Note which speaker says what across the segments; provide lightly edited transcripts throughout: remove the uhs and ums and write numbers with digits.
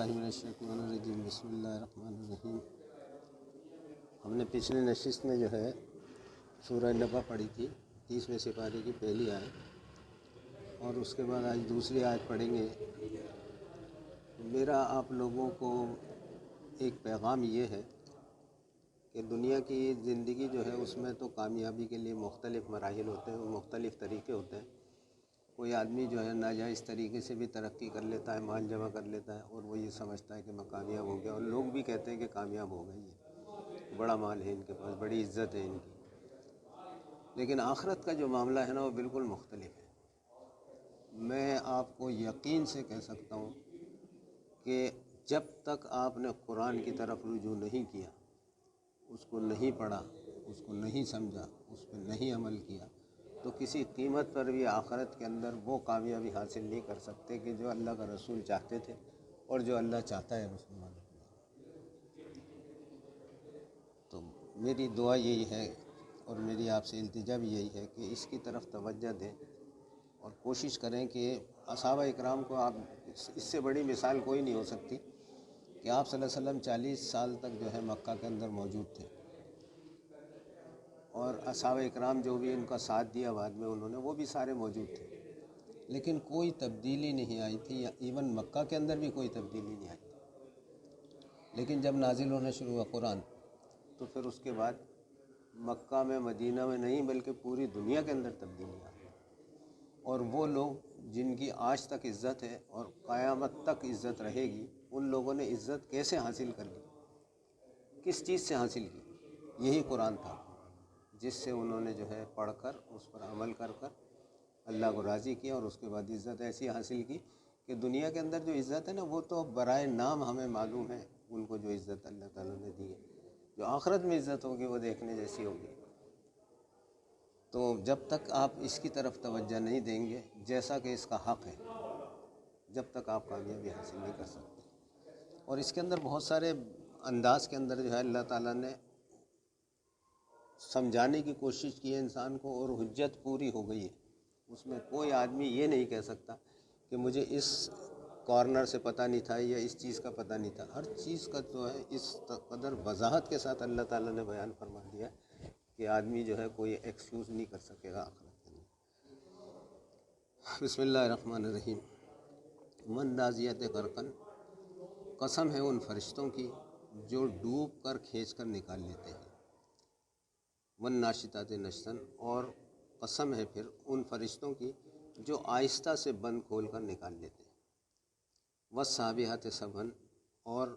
Speaker 1: باللہ من الشیطان الرجیم بسم اللہ الرحمن الرحیم۔ ہم نے پچھلے نشست میں جو ہے سورہ نبا پڑھی تھی 30ویں سپارے کی پہلی آیت، اور اس کے بعد آج دوسری آیت پڑھیں گے۔ میرا آپ لوگوں کو ایک پیغام یہ ہے کہ دنیا کی زندگی جو ہے اس میں تو کامیابی کے لیے مختلف مراحل ہوتے ہیں، مختلف طریقے ہوتے ہیں۔ کوئی آدمی جو ہے ناجائز طریقے سے بھی ترقی کر لیتا ہے، مال جمع کر لیتا ہے، اور وہ یہ سمجھتا ہے کہ میں کامیاب ہو گیا، اور لوگ بھی کہتے ہیں کہ کامیاب ہو گئی ہے، بڑا مال ہے ان کے پاس، بڑی عزت ہے ان کی۔ لیکن آخرت کا جو معاملہ ہے نا وہ بالکل مختلف ہے۔ میں آپ کو یقین سے کہہ سکتا ہوں کہ جب تک آپ نے قرآن کی طرف رجوع نہیں کیا، اس کو نہیں پڑھا، اس کو نہیں سمجھا، اس پہ نہیں عمل کیا، تو کسی قیمت پر بھی آخرت کے اندر وہ کامیابی حاصل نہیں کر سکتے کہ جو اللہ کا رسول چاہتے تھے اور جو اللہ چاہتا ہے مسلمانوں کو۔ تو میری دعا یہی ہے اور میری آپ سے التجا بھی یہی ہے کہ اس کی طرف توجہ دیں اور کوشش کریں کہ صحابہ اکرام کو آپ اس سے بڑی مثال کوئی نہیں ہو سکتی کہ آپ صلی اللہ علیہ وسلم 40 سال تک جو ہے مکہ کے اندر موجود تھے، اور اصحاب اکرام جو بھی ان کا ساتھ دیا بعد میں انہوں نے، وہ بھی سارے موجود تھے، لیکن کوئی تبدیلی نہیں آئی تھی، یا ایون مکہ کے اندر بھی کوئی تبدیلی نہیں آئی تھی۔ لیکن جب نازل ہونا شروع ہوا قرآن، تو پھر اس کے بعد مکہ میں، مدینہ میں نہیں بلکہ پوری دنیا کے اندر تبدیلی آ گئی، اور وہ لوگ جن کی آج تک عزت ہے اور قیامت تک عزت رہے گی، ان لوگوں نے عزت کیسے حاصل کر لی، کس چیز سے حاصل کی؟ یہی قرآن تھا جس سے انہوں نے جو ہے پڑھ کر، اس پر عمل کر کر اللہ کو راضی کیا، اور اس کے بعد عزت ایسی حاصل کی کہ دنیا کے اندر جو عزت ہے نا وہ تو برائے نام ہمیں معلوم ہے، ان کو جو عزت اللہ تعالیٰ نے دی ہے، جو آخرت میں عزت ہوگی وہ دیکھنے جیسی ہوگی۔ تو جب تک آپ اس کی طرف توجہ نہیں دیں گے جیسا کہ اس کا حق ہے، جب تک آپ کامیابی حاصل نہیں کر سکتے۔ اور اس کے اندر بہت سارے انداز کے اندر جو ہے اللہ تعالیٰ نے سمجھانے کی کوشش کی ہے انسان کو، اور حجت پوری ہو گئی ہے۔ اس میں کوئی آدمی یہ نہیں کہہ سکتا کہ مجھے اس کارنر سے پتہ نہیں تھا یا اس چیز کا پتہ نہیں تھا۔ ہر چیز کا جو ہے اس قدر وضاحت کے ساتھ اللہ تعالیٰ نے بیان فرما دیا کہ آدمی جو ہے کوئی ایکسکیوز نہیں کر سکے گا آخرت کے اندر۔ بسم اللہ الرحمن الرحیم۔ من نازیات غرقن، قسم ہے ان فرشتوں کی جو ڈوب کر کھینچ کر نکال لیتے ہیں۔ ون ناشطات نشتن، اور قسم ہے پھر ان فرشتوں کی جو آہستہ سے بند کھول کر نکال لیتے ہیں۔ والسابحات سبحا، اور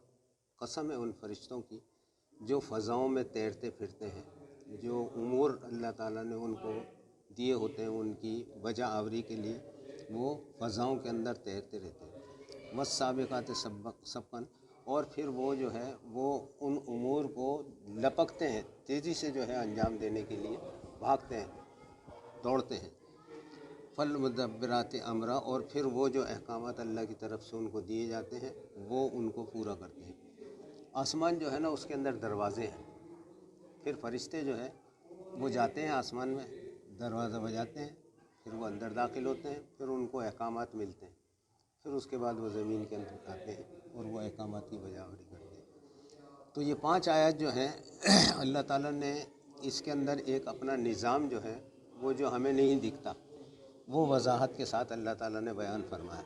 Speaker 1: قسم ہے ان فرشتوں کی جو فضاؤں میں تیرتے پھرتے ہیں، جو امور اللہ تعالیٰ نے ان کو دیے ہوتے ہیں ان کی بجا آوری کے لیے، وہ فضاؤں کے اندر تیرتے رہتے ہیں۔ والسابقات سبقا، اور پھر وہ جو ہے وہ ان امور کو لپکتے ہیں، تیزی سے جو ہے انجام دینے کے لیے بھاگتے ہیں، دوڑتے ہیں۔ فالمدبرات امرا، اور پھر وہ جو احکامات اللہ کی طرف سے ان کو دیے جاتے ہیں وہ ان کو پورا کرتے ہیں۔ آسمان جو ہے نا اس کے اندر دروازے ہیں، پھر فرشتے جو ہے وہ جاتے ہیں آسمان میں، دروازہ بجاتے ہیں، پھر وہ اندر داخل ہوتے ہیں، پھر ان کو احکامات ملتے ہیں، پھر اس کے بعد وہ زمین کے اندر آتے ہیں اور وہ احکامات کی بجاوری کرتے ہیں۔ تو یہ 5 آیات جو ہیں اللہ تعالیٰ نے اس کے اندر ایک اپنا نظام جو ہے وہ جو ہمیں نہیں دکھتا، وہ وضاحت کے ساتھ اللہ تعالیٰ نے بیان فرمایا۔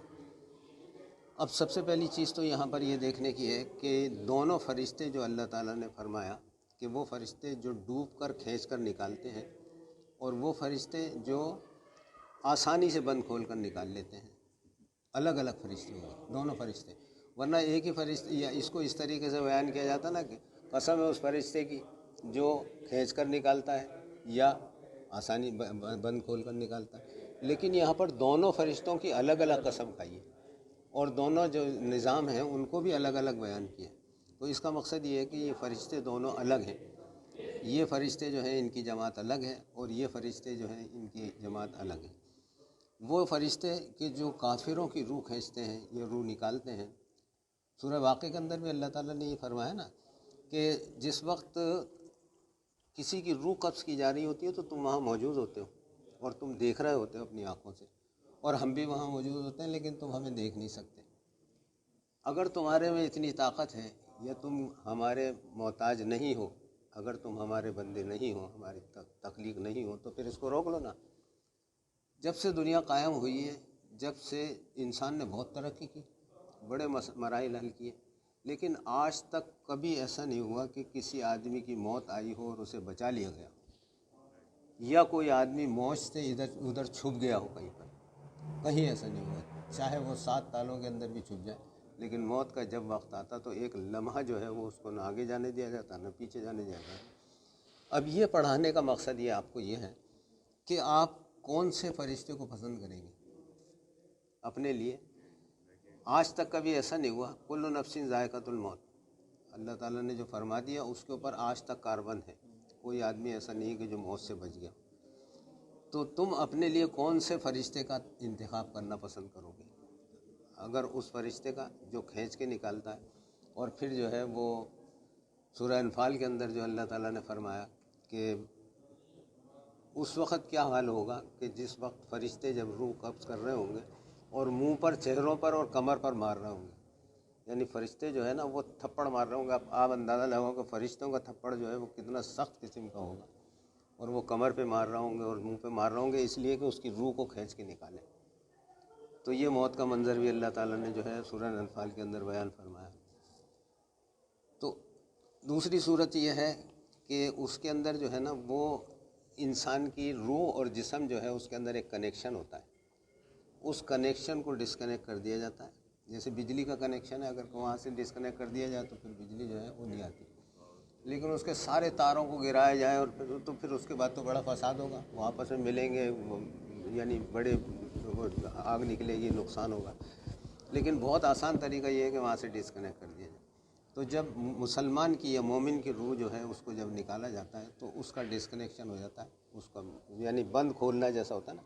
Speaker 1: اب سب سے پہلی چیز تو یہاں پر یہ دیکھنے کی ہے کہ دونوں فرشتے جو اللہ تعالیٰ نے فرمایا کہ وہ فرشتے جو ڈوب کر کھینچ کر نکالتے ہیں، اور وہ فرشتے جو آسانی سے بند کھول کر نکال لیتے ہیں، الگ الگ فرشتے ہوئے دونوں فرشتے۔ ورنہ ایک ہی فرشتے، یا اس کو اس طریقے سے بیان کیا جاتا نا کہ قسم ہے اس فرشتے کی جو کھینچ کر نکالتا ہے یا آسانی بند کھول کر نکالتا ہے، لیکن یہاں پر دونوں فرشتوں کی الگ الگ قسم کھائی ہے، اور دونوں جو نظام ہیں ان کو بھی الگ الگ بیان کیا۔ تو اس کا مقصد یہ ہے کہ یہ فرشتے دونوں الگ ہیں، یہ فرشتے جو ہیں ان کی جماعت الگ ہے، اور یہ فرشتے جو ہیں ان کی جماعت الگ ہے۔ وہ فرشتے کہ جو کافروں کی روح کھینچتے ہیں، یہ روح نکالتے ہیں، سورہ واقعہ کے اندر بھی اللہ تعالیٰ نے یہ فرمایا نا کہ جس وقت کسی کی روح قبض کی جا رہی ہوتی ہے تو تم وہاں موجود ہوتے ہو اور تم دیکھ رہے ہوتے ہو اپنی آنکھوں سے، اور ہم بھی وہاں موجود ہوتے ہیں لیکن تم ہمیں دیکھ نہیں سکتے۔ اگر تمہارے میں اتنی طاقت ہے یا تم ہمارے محتاج نہیں ہو، اگر تم ہمارے بندے نہیں ہو، ہماری تخلیق نہیں ہو، تو پھر اس کو روک لو نا۔ جب سے دنیا قائم ہوئی ہے، جب سے انسان نے بہت ترقی کی، بڑے مراحل حل کیے، لیکن آج تک کبھی ایسا نہیں ہوا کہ کسی آدمی کی موت آئی ہو اور اسے بچا لیا گیا، یا کوئی آدمی موت سے ادھر ادھر چھپ گیا ہو کہیں پر، کہیں ایسا نہیں ہوا، چاہے وہ 7 تالوں کے اندر بھی چھپ جائے، لیکن موت کا جب وقت آتا تو ایک لمحہ جو ہے وہ اس کو نہ آگے جانے دیا جاتا نہ پیچھے جانے دیا جاتا۔ اب یہ پڑھانے کا مقصد یہ آپ کو یہ ہے کہ آپ کون سے فرشتے کو پسند کریں گے اپنے لیے۔ آج تک کبھی ایسا نہیں ہوا، کل نفس ذائقۃ الموت، اللہ تعالیٰ نے جو فرما دیا اس کے اوپر آج تک کاربند ہے، کوئی آدمی ایسا نہیں کہ جو موت سے بچ گیا۔ تو تم اپنے لیے کون سے فرشتے کا انتخاب کرنا پسند کرو گے؟ اگر اس فرشتے کا جو کھینچ کے نکالتا ہے، اور پھر جو ہے وہ سورہ انفال کے اندر جو اللہ تعالیٰ نے فرمایا کہ اس وقت کیا حال ہوگا کہ جس وقت فرشتے جب روح قبض کر رہے ہوں گے اور منہ پر، چہروں پر اور کمر پر مار رہے ہوں گے، یعنی فرشتے جو ہے نا وہ تھپڑ مار رہے ہوں گے۔ آپ اندازہ لگاؤ کہ فرشتوں کا تھپڑ جو ہے وہ کتنا سخت قسم کا ہوگا، اور وہ کمر پہ مار رہے ہوں گے اور منہ پہ مار رہے ہوں گے، اس لیے کہ اس کی روح کو کھینچ کے نکالیں۔ تو یہ موت کا منظر بھی اللہ تعالیٰ نے جو ہے سورہ انفال کے اندر بیان فرمایا۔ تو دوسری صورت یہ ہے کہ اس کے اندر جو ہے نا وہ انسان کی روح اور جسم جو ہے اس کے اندر ایک کنیکشن ہوتا ہے، اس کنیکشن کو ڈسکنیکٹ کر دیا جاتا ہے۔ جیسے بجلی کا کنیکشن ہے، اگر وہاں سے ڈسکنیکٹ کر دیا جائے تو پھر بجلی جو ہے وہ نہیں آتی، لیکن اس کے سارے تاروں کو گرایا جائے اور پھر اس کے بعد تو بڑا فساد ہوگا، وہ آپس میں ملیں گے، یعنی بڑے آگ نکلے گی، نقصان ہوگا۔ لیکن بہت آسان طریقہ یہ ہے کہ وہاں سے ڈسکنیکٹ کر دیا جائے۔ تو جب مسلمان کی یا مومن کی روح جو ہے اس کو جب نکالا جاتا ہے تو اس کا ڈسکنیکشن ہو جاتا ہے، اس کا یعنی بند کھولنا جیسا ہوتا ہے نا۔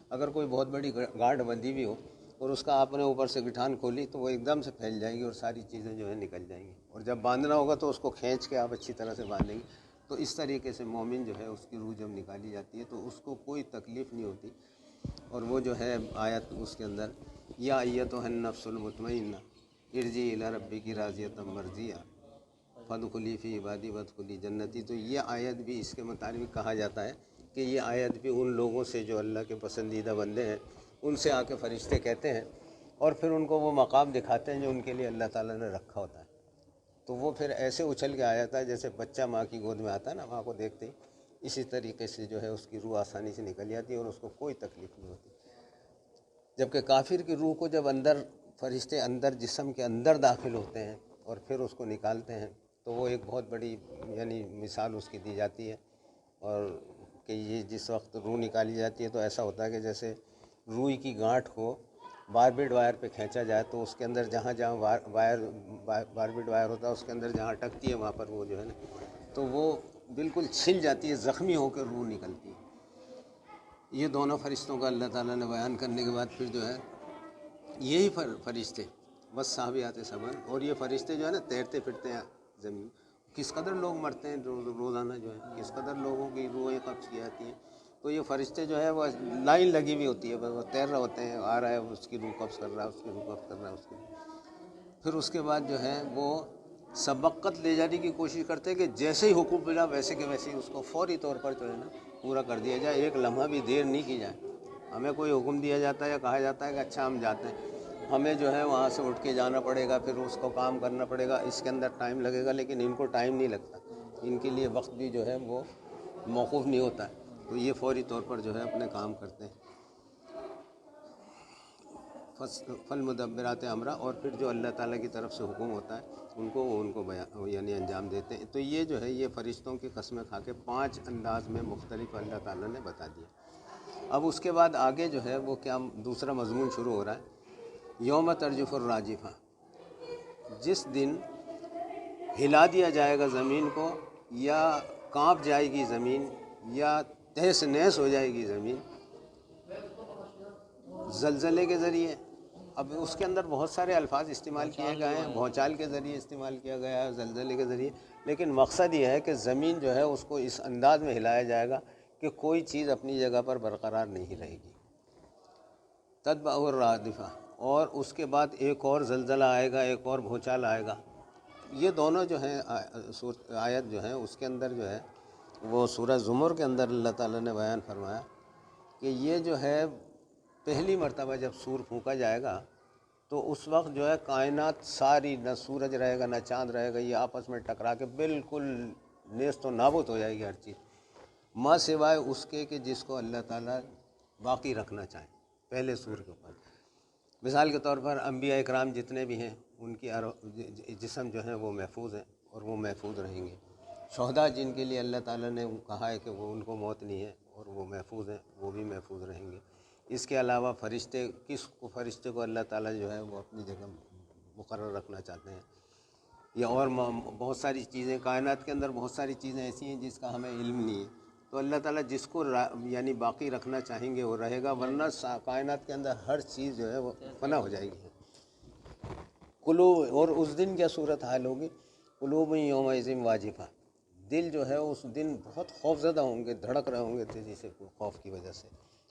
Speaker 1: اگر کوئی بہت بڑی گارڈ بندی بھی ہو اور اس کا آپ نے اوپر سے گٹھان کھولی تو وہ ایک دم سے پھیل جائے گی اور ساری چیزیں جو ہے نکل جائیں گی، اور جب باندھنا ہوگا تو اس کو کھینچ کے آپ اچھی طرح سے باندھیں گے۔ تو اس طریقے سے مومن جو ہے اس کی روح جب نکالی جاتی ہے تو اس کو کوئی تکلیف نہیں ہوتی، اور وہ جو ہے آیت اس کے اندر یا ایتھا النفس المطمئنہ ارجعی الی ربک راضیۃ مرضیہ فادخلی فی عبادی وادخلی جنتی۔ تو یہ آیت بھی اس کے مطابق کہا جاتا ہے کہ یہ آیت بھی ان لوگوں سے جو اللہ کے پسندیدہ بندے ہیں ان سے آ کے فرشتے کہتے ہیں، اور پھر ان کو وہ مقام دکھاتے ہیں جو ان کے لیے اللہ تعالیٰ نے رکھا ہوتا ہے۔ تو وہ پھر ایسے اچھل کے آ جاتا ہے جیسے بچہ ماں کی گود میں آتا ہے نا، ماں کو دیکھتے ہی اسی طریقے سے جو ہے اس کی روح آسانی سے نکل جاتی ہے اور اس کو کوئی تکلیف نہیں ہوتی۔ جبکہ کافر کی روح کو جب فرشتے اندر جسم کے اندر داخل ہوتے ہیں اور پھر اس کو نکالتے ہیں تو وہ ایک بہت بڑی یعنی مثال اس کی دی جاتی ہے، اور کہ یہ جس وقت روح نکالی جاتی ہے تو ایسا ہوتا ہے کہ جیسے روئی کی گانٹھ کو باربیڈ وائر پہ کھینچا جائے تو اس کے اندر جہاں جہاں باربیڈ وائر ہوتا ہے اس کے اندر جہاں اٹکتی ہے وہاں پر وہ جو ہے نا تو وہ بالکل چھل جاتی ہے، زخمی ہو کے روح نکلتی ہے۔ یہ دونوں فرشتوں کا اللہ تعالیٰ نے بیان کرنے کے بعد پھر جو ہے یہی فرشتے بس صحابیات سبن، اور یہ فرشتے جو ہے نا تیرتے پھرتے ہیں زمین۔ کس قدر لوگ مرتے ہیں روزانہ جو ہے، کس قدر لوگوں کی روحیں قبض کی جاتی ہیں، تو یہ فرشتے جو ہے وہ لائن لگی ہوئی ہوتی ہے، وہ تیر رہے ہوتے ہیں، آ رہا ہے اس کی روح قبض کر رہا ہے، اس کی روح قبض کر رہا ہے، اس کی۔ پھر اس کے بعد جو ہے وہ سبقت لے جانے کی کوشش کرتے ہیں کہ جیسے ہی حکم ملا ویسے کہ ویسے ہی اس کو فوری طور پر جو ہے نا پورا کر دیا جائے، ایک لمحہ بھی دیر نہیں کی جائے۔ ہمیں کوئی حکم دیا جاتا ہے یا کہا جاتا ہے کہ اچھا ہم جاتے ہیں، ہمیں جو ہے وہاں سے اٹھ کے جانا پڑے گا، پھر اس کو کام کرنا پڑے گا، اس کے اندر ٹائم لگے گا، لیکن ان کو ٹائم نہیں لگتا، ان کے لیے وقت بھی جو ہے وہ موقوف نہیں ہوتا ہے، تو یہ فوری طور پر جو ہے اپنے کام کرتے ہیں۔ فالمدبرات امرا، اور پھر جو اللہ تعالیٰ کی طرف سے حکم ہوتا ہے ان کو یعنی انجام دیتے ہیں۔ تو یہ جو ہے یہ فرشتوں کی قسمیں کھا کے 5 انداز میں مختلف اللہ تعالیٰ نے بتا دیا۔ اب اس کے بعد آگے جو ہے وہ کیا دوسرا مضمون شروع ہو رہا ہے، یوم ترجف الراجفہ، جس دن ہلا دیا جائے گا زمین کو، یا کانپ جائے گی زمین، یا تہس نہس ہو جائے گی زمین زلزلے کے ذریعے۔ اب اس کے اندر بہت سارے الفاظ استعمال کیے گئے ہیں، بھونچال کے ذریعے استعمال کیا گیا ہے، زلزلے کے ذریعے، لیکن مقصد یہ ہے کہ زمین جو ہے اس کو اس انداز میں ہلایا جائے گا کہ کوئی چیز اپنی جگہ پر برقرار نہیں رہے گی۔ تتبع الرادفہ، اور اس کے بعد ایک اور زلزلہ آئے گا، ایک اور بھونچال آئے گا. یہ دونوں جو ہیں آیت جو ہیں اس کے اندر جو ہے وہ سورہ زمر کے اندر اللہ تعالیٰ نے بیان فرمایا کہ یہ جو ہے پہلی مرتبہ جب سور پھونکا جائے گا تو اس وقت جو ہے کائنات ساری، نہ سورج رہے گا نہ چاند رہے گا، یہ آپس میں ٹکرا کے بالکل نیست و نابود ہو جائے گی ہر چیز، ماں سوائے اس کے کہ جس کو اللہ تعالیٰ باقی رکھنا چاہیں پہلے سور کے اوپر. مثال کے طور پر انبیاء اکرام جتنے بھی ہیں ان کی جسم جو ہیں وہ محفوظ ہیں اور وہ محفوظ رہیں گے. شہداء جن کے لیے اللہ تعالیٰ نے کہا ہے کہ وہ ان کو موت نہیں ہے اور وہ محفوظ ہیں، وہ بھی محفوظ رہیں گے. اس کے علاوہ فرشتے، فرشتے کو اللہ تعالیٰ جو ہے وہ اپنی جگہ مقرر رکھنا چاہتے ہیں. یا اور بہت ساری چیزیں کائنات کے اندر، بہت ساری چیزیں ایسی ہیں جس کا ہمیں علم نہیں ہے. تو اللہ تعالیٰ جس کو یعنی باقی رکھنا چاہیں گے وہ رہے گا، ورنہ کائنات کے اندر ہر چیز جو ہے وہ فنا ہو جائے گی. قلوب، اور اس دن کیا صورت حال ہوگی، قلوب یومئذ واجفہ، دل جو ہے اس دن بہت خوف زدہ ہوں گے، دھڑک رہے ہوں گے تیزی سے خوف کی وجہ سے.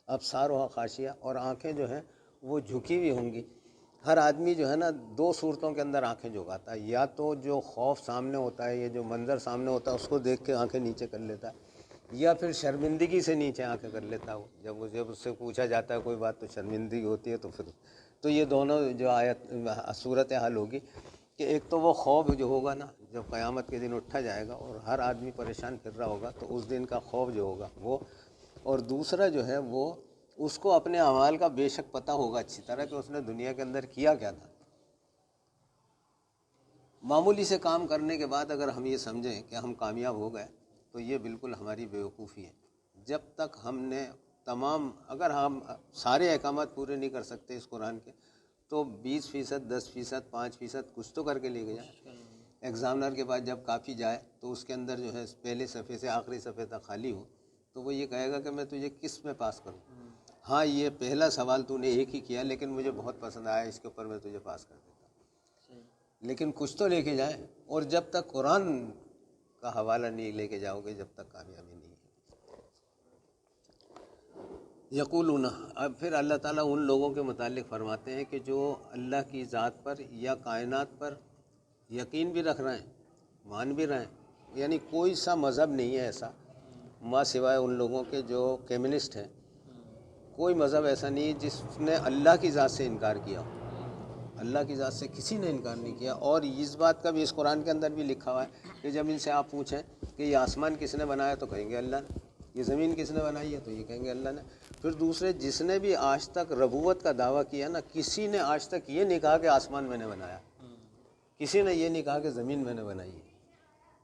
Speaker 1: ابصارها خاشعہ، اور آنکھیں جو ہیں وہ جھکی ہوئی ہوں گی. ہر آدمی جو ہے نا دو صورتوں کے اندر آنکھیں جھکاتا ہے، یا تو جو خوف سامنے ہوتا ہے، یہ جو منظر سامنے ہوتا ہے اس کو دیکھ کے آنکھیں نیچے کر لیتا ہے، یا پھر شرمندگی سے نیچے آنکھیں کر لیتا ہے. جب اس سے پوچھا جاتا ہے کوئی بات تو شرمندگی ہوتی ہے. تو یہ دونوں جو صورت حال ہوگی کہ ایک تو وہ خوف جو ہوگا نا جب قیامت کے دن اٹھا جائے گا اور ہر آدمی پریشان پھر رہا ہوگا، تو اس دن کا خوف جو ہوگا وہ، اور دوسرا جو ہے وہ اس کو اپنے اعمال کا بے شک پتہ ہوگا اچھی طرح کہ اس نے دنیا کے اندر کیا کیا تھا. معمولی سے کام کرنے کے بعد اگر ہم یہ سمجھیں کہ ہم کامیاب ہو گئے تو یہ بالکل ہماری بیوقوفی ہے. جب تک ہم نے اگر ہم سارے احکامات پورے نہیں کر سکتے اس قرآن کے تو 20%، 10%، 5% کچھ تو کر کے لے کے جائیں. ایگزامنر کے بعد جب کافی جائے تو اس کے اندر جو ہے پہلے صفحے سے آخری صفحے تک خالی ہو تو وہ یہ کہے گا کہ میں تجھے کس میں پاس کروں. ہاں یہ پہلا سوال تو نے ایک ہی کیا لیکن مجھے بہت پسند آیا، اس کے اوپر میں تجھے پاس کر دیتا ہوں. لیکن کچھ تو لے کے جائیں، اور جب تک قرآن کا حوالہ نہیں لے کے جاؤ گے جب تک کامیابی نہیں ہے. یقولون، اب پھر اللہ تعالیٰ ان لوگوں کے متعلق فرماتے ہیں کہ جو اللہ کی ذات پر یا کائنات پر یقین بھی رکھ رہے ہیں، مان بھی رہے ہیں. یعنی کوئی سا مذہب نہیں ہے ایسا ماں سوائے ان لوگوں کے جو کمیونسٹ ہیں، کوئی مذہب ایسا نہیں ہے جس نے اللہ کی ذات سے انکار کیا ہو. اللہ کی ذات سے کسی نے انکار نہیں کیا. اور اس بات کا بھی اس قرآن کے اندر بھی لکھا ہوا ہے کہ جب ان سے آپ پوچھیں کہ یہ آسمان کس نے بنایا تو کہیں گے اللہ نے، یہ زمین کس نے بنائی ہے تو یہ کہیں گے اللہ نے. پھر دوسرے جس نے بھی آج تک ربوت کا دعویٰ کیا نا، کسی نے آج تک یہ نہیں کہا کہ آسمان میں نے بنایا، کسی نے یہ نہیں کہا کہ زمین میں نے بنائی ہے،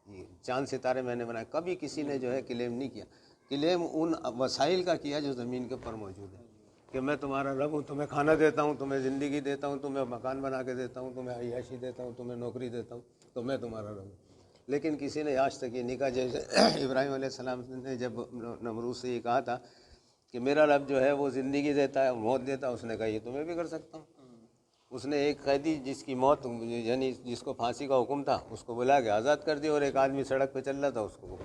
Speaker 1: یہ چاند ستارے میں نے بنائے. کبھی کسی نے جو ہے کلیم نہیں کیا. کلیم ان وسائل کا کیا جو زمین کے اوپر موجود ہے کہ میں تمہارا رب ہوں، تمہیں کھانا دیتا ہوں، تمہیں زندگی دیتا ہوں، تمہیں مکان بنا کے دیتا ہوں، تمہیں عیاشی دیتا ہوں، تمہیں نوکری دیتا ہوں، تو میں تمہارا رب ہوں. لیکن کسی نے آج تک یہ نہیں کہا. جیسے ابراہیم علیہ السلام نے جب نمرود سے یہ کہا تھا کہ میرا رب جو ہے وہ زندگی دیتا ہے، موت دیتا ہے، اس نے کہا یہ تو میں بھی کر سکتا ہوں. اس نے ایک قیدی جس کی موت یعنی جس کو پھانسی کا حکم تھا اس کو بلا کے آزاد کر دیا، اور ایک آدمی سڑک پہ چل رہا تھا اس کو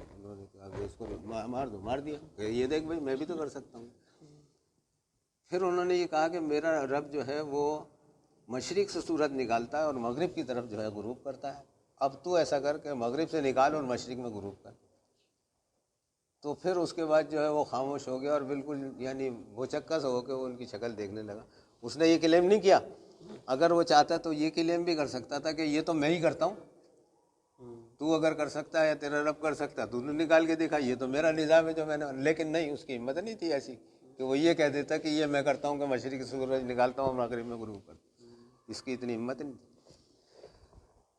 Speaker 1: مار دیا کہ یہ دیکھ بھائی میں بھی تو کر سکتا ہوں. پھر انہوں نے یہ کہا کہ میرا رب جو ہے وہ مشرق سے سورج نکالتا ہے اور مغرب کی طرف جو ہے غروب کرتا ہے، اب تو ایسا کر کہ مغرب سے نکال اور مشرق میں غروب کر. تو پھر اس کے بعد جو ہے وہ خاموش ہو گیا اور بالکل یعنی وہ چکا سا ہو کے وہ ان کی شکل دیکھنے لگا. اس نے یہ کلیم نہیں کیا. اگر وہ چاہتا تو یہ کلیم بھی کر سکتا تھا کہ یہ تو میں ہی کرتا ہوں، تو اگر کر سکتا ہے یا تیرا رب کر سکتا ہے تو نے نکال کے دکھا، یہ تو میرا نظام ہے جو میں نے. لیکن نہیں، اس کی ہمت نہیں تھی ایسی کہ وہ یہ کہہ دیتا کہ یہ میں کرتا ہوں کہ مشرق سورج نکالتا ہوں اور مغرب میں غروب کرتا ہوں. اس کی اتنی ہمت نہیں.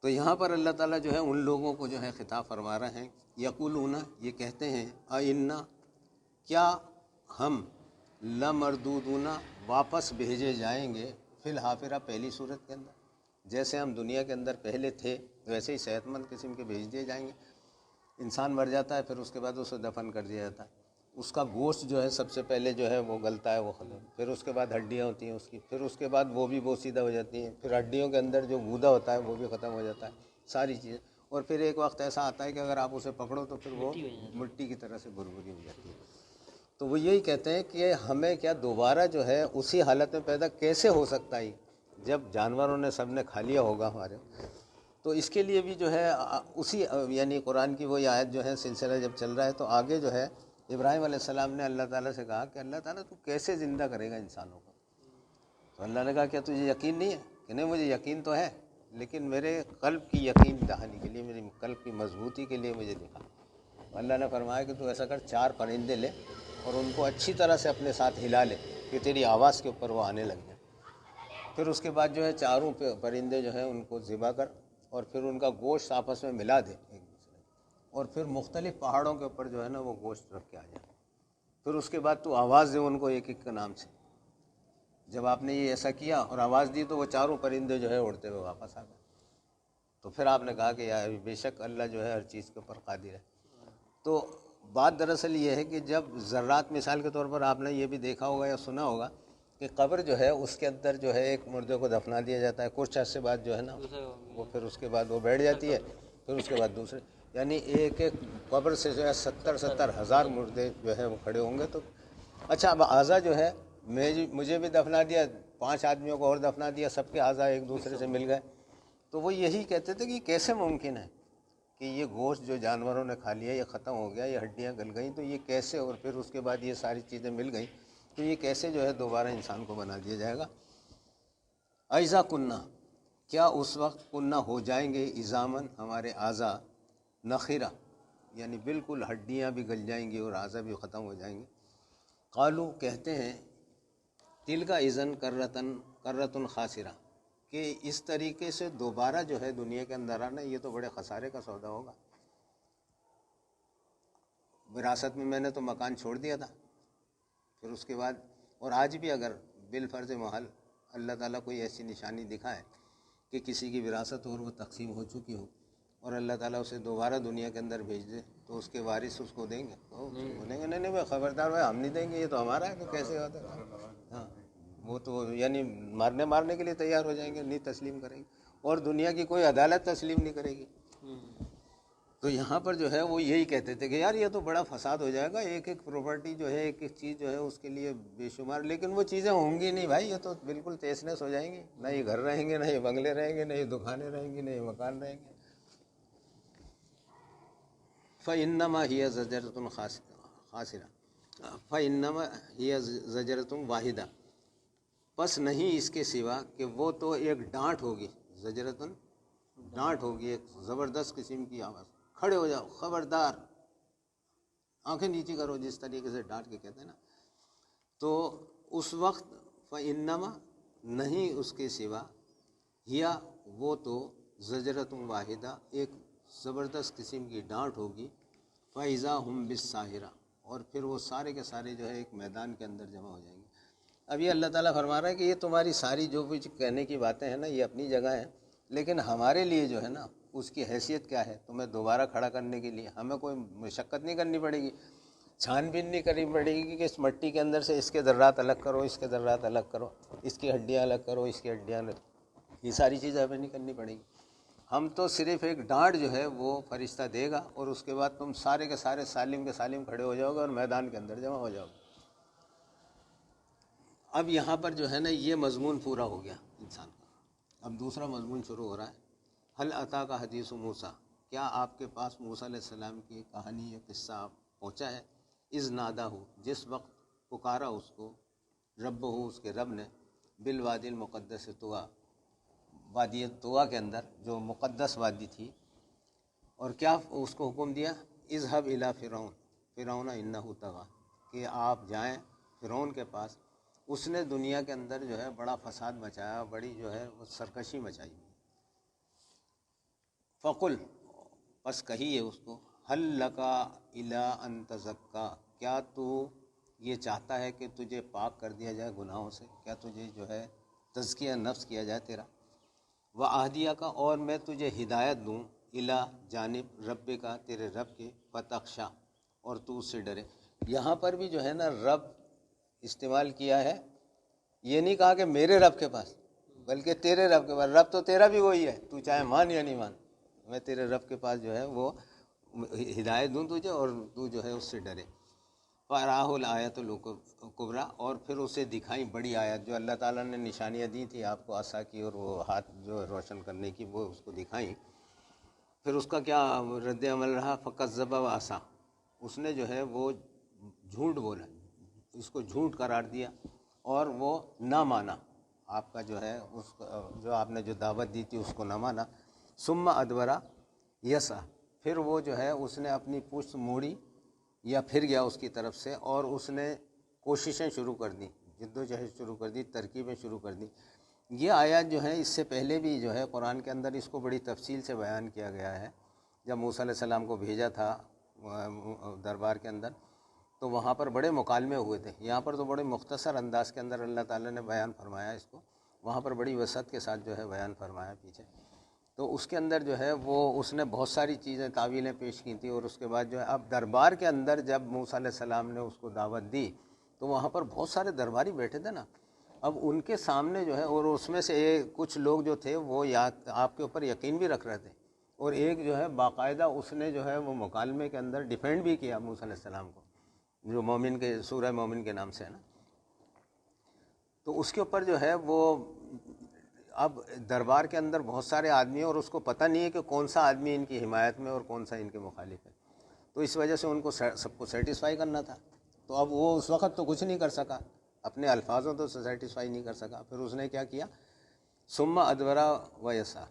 Speaker 1: تو یہاں پر اللہ تعالیٰ جو ہے ان لوگوں کو جو ہے خطاب فرما رہے ہیں. یقولون، یہ کہتے ہیں، اِنَّا، کیا ہم، لَمَرْدُودُونَ، واپس بھیجے جائیں گے، فی الحافرہ، پہلی صورت کے اندر. جیسے ہم دنیا کے اندر پہلے تھے ویسے ہی صحت مند قسم کے بھیج دیے جائیں گے. انسان مر جاتا ہے پھر اس کے بعد اسے دفن کر دیا جاتا ہے. اس کا گوشت جو ہے سب سے پہلے جو ہے وہ گلتا ہے، وہ ختم. پھر اس کے بعد ہڈیاں ہوتی ہیں اس کی، پھر اس کے بعد وہ بھی بوسیدہ ہو جاتی ہیں. پھر ہڈیوں کے اندر جو گودا ہوتا ہے وہ بھی ختم ہو جاتا ہے، ساری چیزیں. اور پھر ایک وقت ایسا آتا ہے کہ اگر آپ اسے پکڑو تو پھر وہ مٹی کی طرح سے بھربھری ہو جاتی ہے. تو وہ یہی کہتے ہیں کہ ہمیں کیا دوبارہ جو ہے اسی حالت میں پیدا کیسے ہو سکتا ہے جب جانوروں نے سب نے کھا لیا ہوگا ہمارے، تو اس کے لیے بھی جو ہے اسی یعنی قرآن کی وہی آیت جو ہے سلسلہ جب چل رہا ہے تو آگے جو ہے ابراہیم علیہ السلام نے اللہ تعالیٰ سے کہا کہ اللہ تعالیٰ تو کیسے زندہ کرے گا انسانوں کو؟ تو اللہ نے کہا کیا تجھے یقین نہیں ہے؟ کہ نہیں مجھے یقین تو ہے، لیکن میرے قلب کی یقین دہانی کے لیے، میری قلب کی مضبوطی کے لیے مجھے دکھا۔ اللہ نے فرمایا کہ تو ایسا کر 4 پرندے لے اور ان کو اچھی طرح سے اپنے ساتھ ہلا لے کہ تیری آواز کے اوپر وہ آنے لگ جائیں۔ پھر اس کے بعد جو ہے 4 پرندے جو ہیں ان کو ذبح کر اور پھر ان کا گوشت آپس میں ملا دے ایک دوسرے، اور پھر مختلف پہاڑوں کے اوپر جو ہے نا وہ گوشت رکھ کے آ جائے۔ پھر اس کے بعد تو آواز دے ان کو ایک ایک کے نام سے۔ جب آپ نے یہ ایسا کیا اور آواز دی تو وہ 4 پرندے جو ہے اڑتے ہوئے واپس آ گئے۔ تو پھر آپ نے کہا کہ یار بے شک اللہ جو ہے ہر چیز کے اوپر قادر ہے۔ تو بات دراصل یہ ہے کہ جب ذرات، مثال کے طور پر آپ نے یہ بھی دیکھا ہوگا یا سنا ہوگا کہ قبر جو ہے اس کے اندر جو ہے ایک مردے کو دفنا دیا جاتا ہے، کچھ عرصے بعد جو ہے نا وہ پھر اس کے بعد وہ بیٹھ جاتی ہے، پھر اس کے بعد دوسرے، یعنی ایک ایک قبر سے جو ہے 70 ہزار مردے جو ہے وہ کھڑے ہوں گے۔ تو اچھا اب اعضا جو ہے مجھے بھی دفنا دیا، 5 آدمیوں کو اور دفنا دیا، سب کے اعضا ایک دوسرے سے مل گئے۔ تو وہ یہی کہتے تھے کہ کیسے ممکن ہے کہ یہ گوشت جو جانوروں نے کھا لیا یہ ختم ہو گیا، یہ ہڈیاں گل گئیں، تو یہ کیسے، اور پھر اس کے بعد یہ ساری چیزیں مل گئیں تو یہ کیسے جو ہے دوبارہ انسان کو بنا دیا جائے گا؟ اذا کننا، کیا اس وقت کننا ہو جائیں گے، عظامن ہمارے اعضا، نخرہ یعنی بالکل ہڈیاں بھی گل جائیں گی اور اعضا بھی ختم ہو جائیں گے۔ قالو کہتے ہیں تلک اذن کرۃ خاسرہ، کہ اس طریقے سے دوبارہ جو ہے دنیا کے اندر آنا یہ تو بڑے خسارے کا سودا ہوگا۔ وراثت میں میں نے تو مکان چھوڑ دیا تھا، پھر اس کے بعد، اور آج بھی اگر بالفرض محال اللہ تعالیٰ کوئی ایسی نشانی دکھائے کہ کسی کی وراثت اور وہ تقسیم ہو چکی ہو اور اللہ تعالیٰ اسے دوبارہ دنیا کے اندر بھیج دے تو اس کے وارث اس کو دیں گے؟ تو بولیں گے نہیں بھائی خبردار بھائی ہم نہیں دیں گے، یہ تو ہمارا ہے، تو کیسے ہوتا ہے؟ ہاں، وہ تو یعنی مارنے کے لیے تیار ہو جائیں گے، نہیں تسلیم کریں گے، اور دنیا کی کوئی عدالت تسلیم نہیں کرے گی۔ تو یہاں پر جو ہے وہ یہی کہتے تھے کہ یار یہ تو بڑا فساد ہو جائے گا، ایک ایک پراپرٹی جو ہے، ایک ایک چیز جو ہے اس کے لیے بے شمار، لیکن وہ چیزیں ہوں گی نہیں بھائی، یہ تو بالکل تیسنس ہو جائیں گی، نہ یہ گھر رہیں گے، نہ یہ بنگلے رہیں گے، نہ یہ دکانیں رہیں گی، نہ یہ مکان رہیں گے۔ فَإِنَّمَا هِيَ زَجْرَةٌ خَاسِرَةٌ فَإِنَّمَا هِيَ زَجْرَةٌ وَاحِدَةٌ، پس نہیں اس کے سوا کہ وہ تو ایک ڈانٹ ہوگی، زجرتن ڈانٹ ہوگی، ایک زبردست قسم کی آواز، کھڑے ہو جاؤ، خبردار، آنکھیں نیچی کرو، جس طریقے سے ڈانٹ کے کہتے ہیں نا۔ تو اس وقت فَإِنَّمَا نہیں اس کے سوا، ہیا وہ تو، زجرۃ واحدہ ایک زبردست قسم کی ڈانٹ ہوگی، فَإِذَا هُمْ بِالسَّاهِرَةِ اور پھر وہ سارے کے سارے جو ہے ایک میدان کے اندر جمع ہو جائیں گے۔ اب یہ اللہ تعالیٰ فرما رہا ہے کہ یہ تمہاری ساری جو کچھ کہنے کی باتیں ہیں نا یہ اپنی جگہ ہیں، لیکن ہمارے لیے جو ہے نا اس کی حیثیت کیا ہے؟ تمہیں دوبارہ کھڑا کرنے کے لیے ہمیں کوئی مشقت نہیں کرنی پڑے گی، چھان بین نہیں کرنی پڑے گی کہ اس مٹی کے اندر سے اس کے ذرات الگ کرو، اس کے ذرات الگ کرو، اس کی ہڈیاں الگ کرو، اس کی ہڈیاں الگ، یہ ساری چیزیں ہمیں نہیں کرنی پڑے گی۔ ہم تو صرف ایک ڈانٹ جو ہے وہ فرشتہ دے گا اور اس کے بعد تم سارے کے سارے سالم کے سالم کھڑے ہو جاؤ گے اور میدان کے اندر جمع ہو جاؤ گے۔ اب یہاں پر جو ہے نا یہ مضمون پورا ہو گیا انسان کا، اب دوسرا مضمون شروع ہو رہا ہے۔ حل عطا کا حدیث موسیٰ، کیا آپ کے پاس موسیٰ علیہ السلام کی کہانی یا قصہ پہنچا ہے؟ اذ نادہ ہو، جس وقت پکارا اس کو، رب ہو اس کے رب نے، بالوادی المقدس طویٰ، وادی طویٰ کے اندر جو مقدس وادی تھی، اور کیا اس کو حکم دیا؟ اذهب الی فرعون فرعون انہ طغیٰ، کہ آپ جائیں فرعون کے پاس، اس نے دنیا کے اندر جو ہے بڑا فساد مچایا، بڑی جو ہے وہ سرکشی مچائی۔ فقل، پس کہیے اس کو، حل لک الی ان تزکا، کیا تو یہ چاہتا ہے کہ تجھے پاک کر دیا جائے گناہوں سے، کیا تجھے جو ہے تزکیہ نفس کیا جائے تیرا، وَأَهْدِيَكَ اور میں تجھے ہدایت دوں، الی جانب رب کا، تیرے رب کے، فتخشا اور تو اس سے ڈرے۔ یہاں پر بھی جو ہے نا رب استعمال کیا ہے، یہ نہیں کہا کہ میرے رب کے پاس، بلکہ تیرے رب کے پاس، رب تو تیرا بھی وہی ہے، تو چاہے مان یا نہیں مان، میں تیرے رب کے پاس جو ہے وہ ہدایت دوں تجھے اور تو جو ہے اس سے ڈرے۔ فراہ الآیت الکبریٰ، اور پھر اسے دکھائیں بڑی آیت جو اللہ تعالیٰ نے نشانیاں دی تھی آپ کو عصا کی اور وہ ہاتھ جو ہے روشن کرنے کی، وہ اس کو دکھائیں. پھر اس کا کیا رد عمل رہا؟ فکذب وعصا، اس نے جو ہے وہ جھوٹ بولا، اس کو جھوٹ قرار دیا اور وہ نہ مانا، آپ کا جو ہے اس جو آپ نے جو دعوت دی تھی اس کو نہ مانا. ثم ادبرا یسع، پھر وہ جو ہے اس نے اپنی پشت موڑی یا پھر گیا اس کی طرف سے، اور اس نے کوششیں شروع کر دیں، جد و جہد شروع کر دی، ترکیبیں شروع کر دی. یہ آیات جو ہے اس سے پہلے بھی جو ہے قرآن کے اندر اس کو بڑی تفصیل سے بیان کیا گیا ہے. جب موسیٰ علیہ السلام کو بھیجا تھا دربار کے اندر تو وہاں پر بڑے مکالمے ہوئے تھے. یہاں پر تو بڑے مختصر انداز کے اندر اللہ تعالیٰ نے بیان فرمایا اس کو، وہاں پر بڑی وسعت کے ساتھ جو ہے بیان فرمایا پیچھے. تو اس کے اندر جو ہے وہ اس نے بہت ساری چیزیں تعویلیں پیش کی تھیں. اور اس کے بعد جو ہے اب دربار کے اندر جب موسیٰ علیہ السلام نے اس کو دعوت دی تو وہاں پر بہت سارے درباری بیٹھے تھے نا. اب ان کے سامنے جو ہے، اور اس میں سے کچھ لوگ جو تھے وہ آپ کے اوپر یقین بھی رکھ رہے تھے، اور ایک جو ہے باقاعدہ اس نے جو ہے وہ مکالمے کے اندر ڈیفینڈ بھی کیا موسیٰ علیہ السلام کو، جو مومن کے سورہ مومن کے نام سے ہے نا. تو اس کے اوپر جو ہے وہ اب دربار کے اندر بہت سارے آدمی ہیں اور اس کو پتہ نہیں ہے کہ کون سا آدمی ان کی حمایت میں اور کون سا ان کے مخالف ہے. تو اس وجہ سے ان کو سب کو سیٹسفائی کرنا تھا. تو اب وہ اس وقت تو کچھ نہیں کر سکا، اپنے الفاظوں تو سیٹسفائی نہیں کر سکا. پھر اس نے کیا کیا؟ ثم ادبرا و یسع،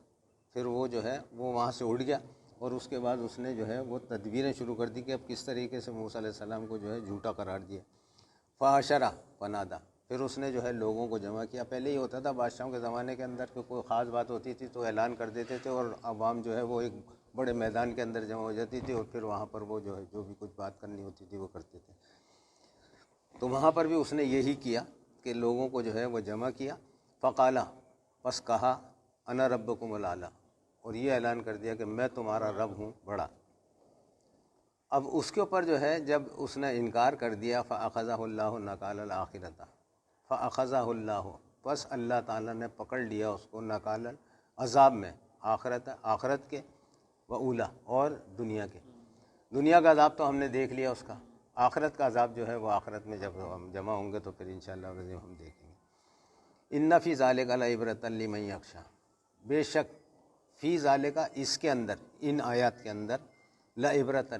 Speaker 1: پھر وہ جو ہے وہ وہاں سے اٹھ گیا، اور اس کے بعد اس نے جو ہے وہ تدبیریں شروع کر دی کہ اب کس طریقے سے موسیٰ علیہ السلام کو جو ہے جھوٹا قرار دیا. فحشر فنادا، پھر اس نے جو ہے لوگوں کو جمع کیا. پہلے یہ ہوتا تھا بادشاہوں کے زمانے کے اندر کہ کوئی خاص بات ہوتی تھی تو اعلان کر دیتے تھے اور عوام جو ہے وہ ایک بڑے میدان کے اندر جمع ہو جاتی تھی، اور پھر وہاں پر وہ جو ہے جو بھی کچھ بات کرنی ہوتی تھی وہ کرتے تھے. تو وہاں پر بھی اس نے یہی کیا کہ لوگوں کو جو ہے وہ جمع کیا. فقالا، پس کہا، انا ربکم الاعلی، اور یہ اعلان کر دیا کہ میں تمہارا رب ہوں بڑا. اب اس کے اوپر جو ہے جب اس نے انکار کر دیا، فاخذہ اللہ نکال الآخرۃ، فاخذہ اللہ، پس اللہ تعالیٰ نے پکڑ لیا اس کو نکال عذاب میں، آخرت کے، و اولا، اور دنیا کے. دنیا کا عذاب تو ہم نے دیکھ لیا اس کا، آخرت کا عذاب جو ہے وہ آخرت میں جب ہم جمع ہوں گے تو پھر انشاءاللہ ہم دیکھیں گے. ان فی ذالک لعبرۃ لمن یخشی، بے شک فی ذالک، اس کے اندر، ان آیات کے اندر، لعبرۃ،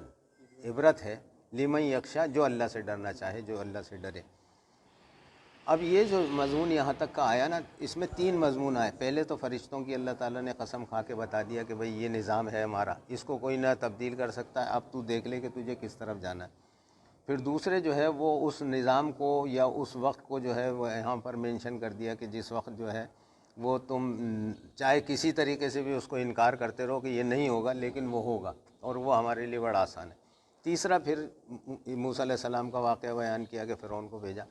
Speaker 1: عبرت ہے، لمن یخشی، جو اللہ سے ڈرنا چاہے، جو اللہ سے ڈرے. اب یہ جو مضمون یہاں تک کا آیا نا، اس میں 3 مضمون آئے. پہلے تو فرشتوں کی اللہ تعالیٰ نے قسم کھا کے بتا دیا کہ بھئی یہ نظام ہے ہمارا، اس کو کوئی نہ تبدیل کر سکتا ہے، اب تو دیکھ لے کہ تجھے کس طرف جانا ہے. پھر دوسرے جو ہے وہ اس نظام کو یا اس وقت کو جو ہے وہ یہاں پر مینشن کر دیا کہ جس وقت جو ہے وہ تم چاہے کسی طریقے سے بھی اس کو انکار کرتے رہو کہ یہ نہیں ہوگا، لیکن وہ ہوگا، اور وہ ہمارے لیے بڑا آسان ہے. تیسرا پھر موسیٰ علیہ السلام کا واقعہ بیان کیا کہ فرعون کو بھیجا.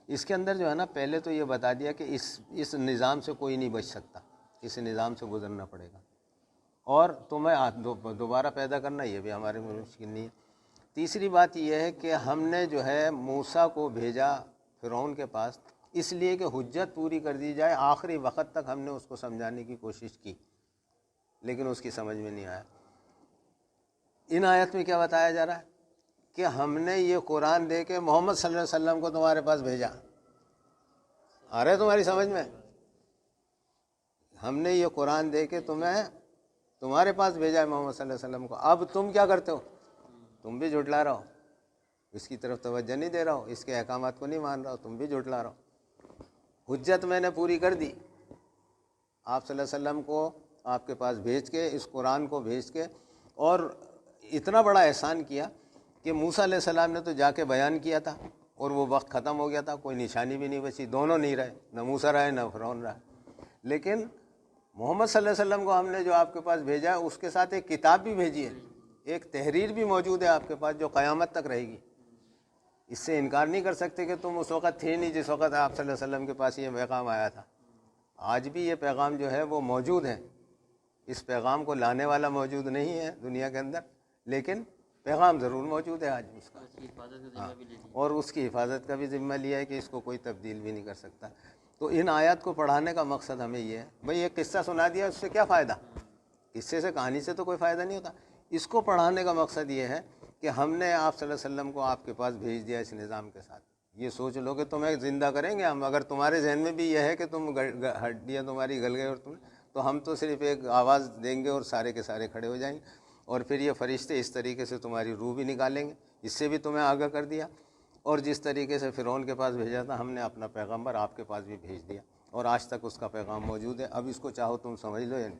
Speaker 1: اس کے اندر جو ہے نا پہلے تو یہ بتا دیا کہ اس نظام سے کوئی نہیں بچ سکتا، اس نظام سے گزرنا پڑے گا، اور تمہیں دوبارہ پیدا کرنا یہ بھی ہمارے مشکل نہیں ہے. تیسری بات یہ ہے کہ ہم نے جو ہے موسیٰ کو بھیجا فرعون کے پاس اس لیے کہ حجت پوری کر دی جائے. آخری وقت تک ہم نے اس کو سمجھانے کی کوشش کی لیکن اس کی سمجھ میں نہیں آیا. ان آیت میں کیا بتایا جا رہا ہے کہ ہم نے یہ قرآن دے کے محمد صلی اللہ علیہ وسلم کو تمہارے پاس بھیجا. آ رہا ہے تمہاری سمجھ میں؟ ہم نے یہ قرآن دے کے تمہارے پاس بھیجا ہے محمد صلی اللہ علیہ وسلم کو. اب تم کیا کرتے ہو؟ تم بھی جھٹلا رہو، اس کی طرف توجہ نہیں دے رہا ہو، اس کے احکامات کو نہیں مان رہا ہو، تم بھی جھٹلا رہو. حجت میں نے پوری کر دی، آپ صلی اللہ علیہ وسلم کو آپ کے پاس بھیج کے، اس قرآن کو بھیج کے، اور اتنا بڑا احسان کیا کہ موسیٰ علیہ السلام نے تو جا کے بیان کیا تھا اور وہ وقت ختم ہو گیا تھا، کوئی نشانی بھی نہیں بچی، دونوں نہیں رہے، نہ موسیٰ رہے نہ فرعون رہا. لیکن محمد صلی اللہ علیہ وسلم کو ہم نے جو آپ کے پاس بھیجا ہے اس کے ساتھ ایک کتاب بھی بھیجی ہے، ایک تحریر بھی موجود ہے آپ کے پاس جو قیامت تک رہے گی. اس سے انکار نہیں کر سکتے کہ تم اس وقت تھے نہیں جس وقت آپ صلی اللہ علیہ وسلم کے پاس یہ پیغام آیا تھا. آج بھی یہ پیغام جو ہے وہ موجود ہے. اس پیغام کو لانے والا موجود نہیں ہے دنیا کے اندر، لیکن پیغام ضرور موجود ہے آج اس کا. اور اس کی حفاظت کا بھی ذمہ لیا ہے کہ اس کو کوئی تبدیل بھی نہیں کر سکتا. تو ان آیات کو پڑھانے کا مقصد ہمیں یہ ہے، بھئی ایک قصہ سنا دیا اس سے کیا فائدہ؟ قصے سے، کہانی سے تو کوئی فائدہ نہیں ہوتا. اس کو پڑھانے کا مقصد یہ ہے کہ ہم نے آپ صلی اللہ علیہ وسلم کو آپ کے پاس بھیج دیا اس نظام کے ساتھ. یہ سوچ لو کہ تمہیں زندہ کریں گے ہم. اگر تمہارے ذہن میں بھی یہ ہے کہ تم ہڈیاں تمہاری گل گئے اور تو ہم تو صرف ایک آواز دیں گے اور سارے کے سارے کھڑے ہو جائیں گے, اور پھر یہ فرشتے اس طریقے سے تمہاری روح بھی نکالیں گے. اس سے بھی تمہیں آگاہ کر دیا. اور جس طریقے سے فرعون کے پاس بھیجا تھا, ہم نے اپنا پیغمبر آپ کے پاس بھی بھیج دیا, اور آج تک اس کا پیغام موجود ہے. اب اس کو چاہو تم سمجھ لو یا نہیں.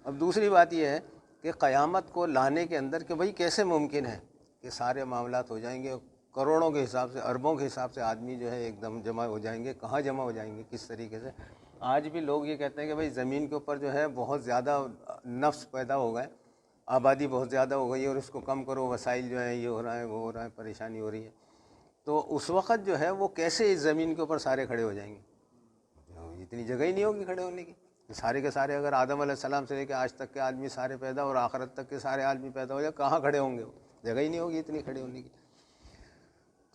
Speaker 1: اب دوسری بات یہ ہے کہ قیامت کو لانے کے اندر کہ بھئی کیسے ممکن ہے کہ سارے معاملات ہو جائیں گے, کروڑوں کے حساب سے, اربوں کے حساب سے آدمی جو ہے ایک دم جمع ہو جائیں گے. کہاں جمع ہو جائیں گے, کس طریقے سے؟ آج بھی لوگ یہ کہتے ہیں کہ بھئی زمین کے اوپر جو ہے بہت زیادہ نفس پیدا ہو گئے, آبادی بہت زیادہ ہو گئی ہے, اور اس کو کم کرو, وسائل جو ہیں یہ ہو رہا ہے وہ ہو رہا ہے, پریشانی ہو رہی ہے. تو اس وقت جو ہے وہ کیسے اس زمین کے اوپر سارے کھڑے ہو جائیں گے؟ اتنی جگہ ہی نہیں ہوگی کھڑے ہونے کی. سارے کے سارے اگر آدم علیہ السلام سے لے کے آج تک کے آدمی سارے پیدا اور آخرت تک کے سارے آدمی پیدا ہو جائے, کہاں کھڑے ہوں گے؟ جگہ ہی نہیں ہوگی اتنی کھڑے ہونے کی.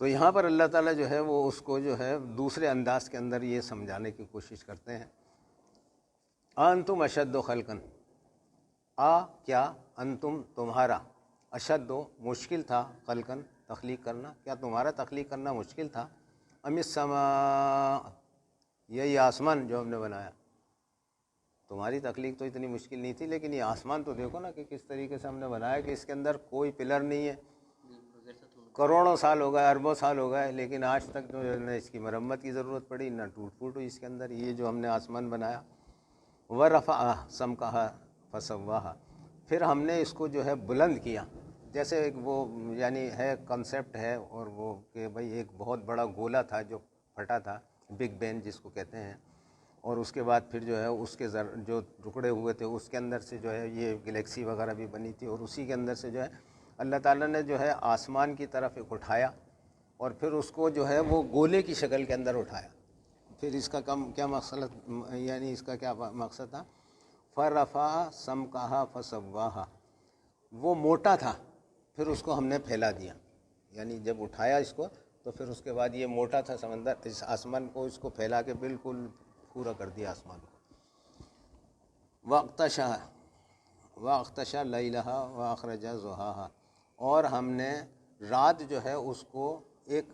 Speaker 1: تو یہاں پر اللہ تعالیٰ جو ہے وہ اس کو جو ہے دوسرے انداز کے اندر یہ سمجھانے کی کوشش کرتے ہیں. انتم اشد خلقن, کیا انتم تمہارا, اشد مشکل تھا, خلقن تخلیق کرنا, کیا تمہارا تخلیق کرنا مشکل تھا؟ ام السماء, یہی آسمان جو ہم نے بنایا, تمہاری تخلیق تو اتنی مشکل نہیں تھی, لیکن یہ آسمان تو دیکھو نا کہ کس طریقے سے ہم نے بنایا کہ اس کے اندر کوئی پلر نہیں ہے. کروڑوں سال ہو گئے, اربوں سال ہو گئے, لیکن آج تک جو ہے اس کی مرمت کی ضرورت پڑی, نہ ٹوٹ پھوٹ ہوئی اس کے اندر. یہ جو ہم نے آسمان بنایا, ورفع سمکہا فسواہا, پھر ہم نے اس کو جو ہے بلند کیا. جیسے ایک وہ یعنی ہے کنسیپٹ ہے, اور وہ کہ بھئی ایک بہت بڑا گولا تھا جو پھٹا تھا, بگ بین جس کو کہتے ہیں, اور اس کے بعد پھر جو ہے اس کے جو ٹکڑے ہوئے تھے اس کے اندر سے جو ہے یہ گلیکسی وغیرہ بھی بنی تھی, اور اسی کے اندر سے جو ہے اللہ تعالیٰ نے جو ہے آسمان کی طرف ایک اٹھایا, اور پھر اس کو جو ہے وہ گولے کی شکل کے اندر اٹھایا. پھر اس کا کیا مقصد, یعنی اس کا کیا مقصد تھا؟ فرفع سمکہا فسواہا, وہ موٹا تھا, پھر اس کو ہم نے پھیلا دیا. یعنی جب اٹھایا اس کو تو پھر اس کے بعد یہ موٹا تھا سمندر, اس آسمان کو اس کو پھیلا کے بالکل پورا کر دیا آسمان کو. واغطشا لیلہا واخرج ضحاہا, اور ہم نے رات جو ہے اس کو ایک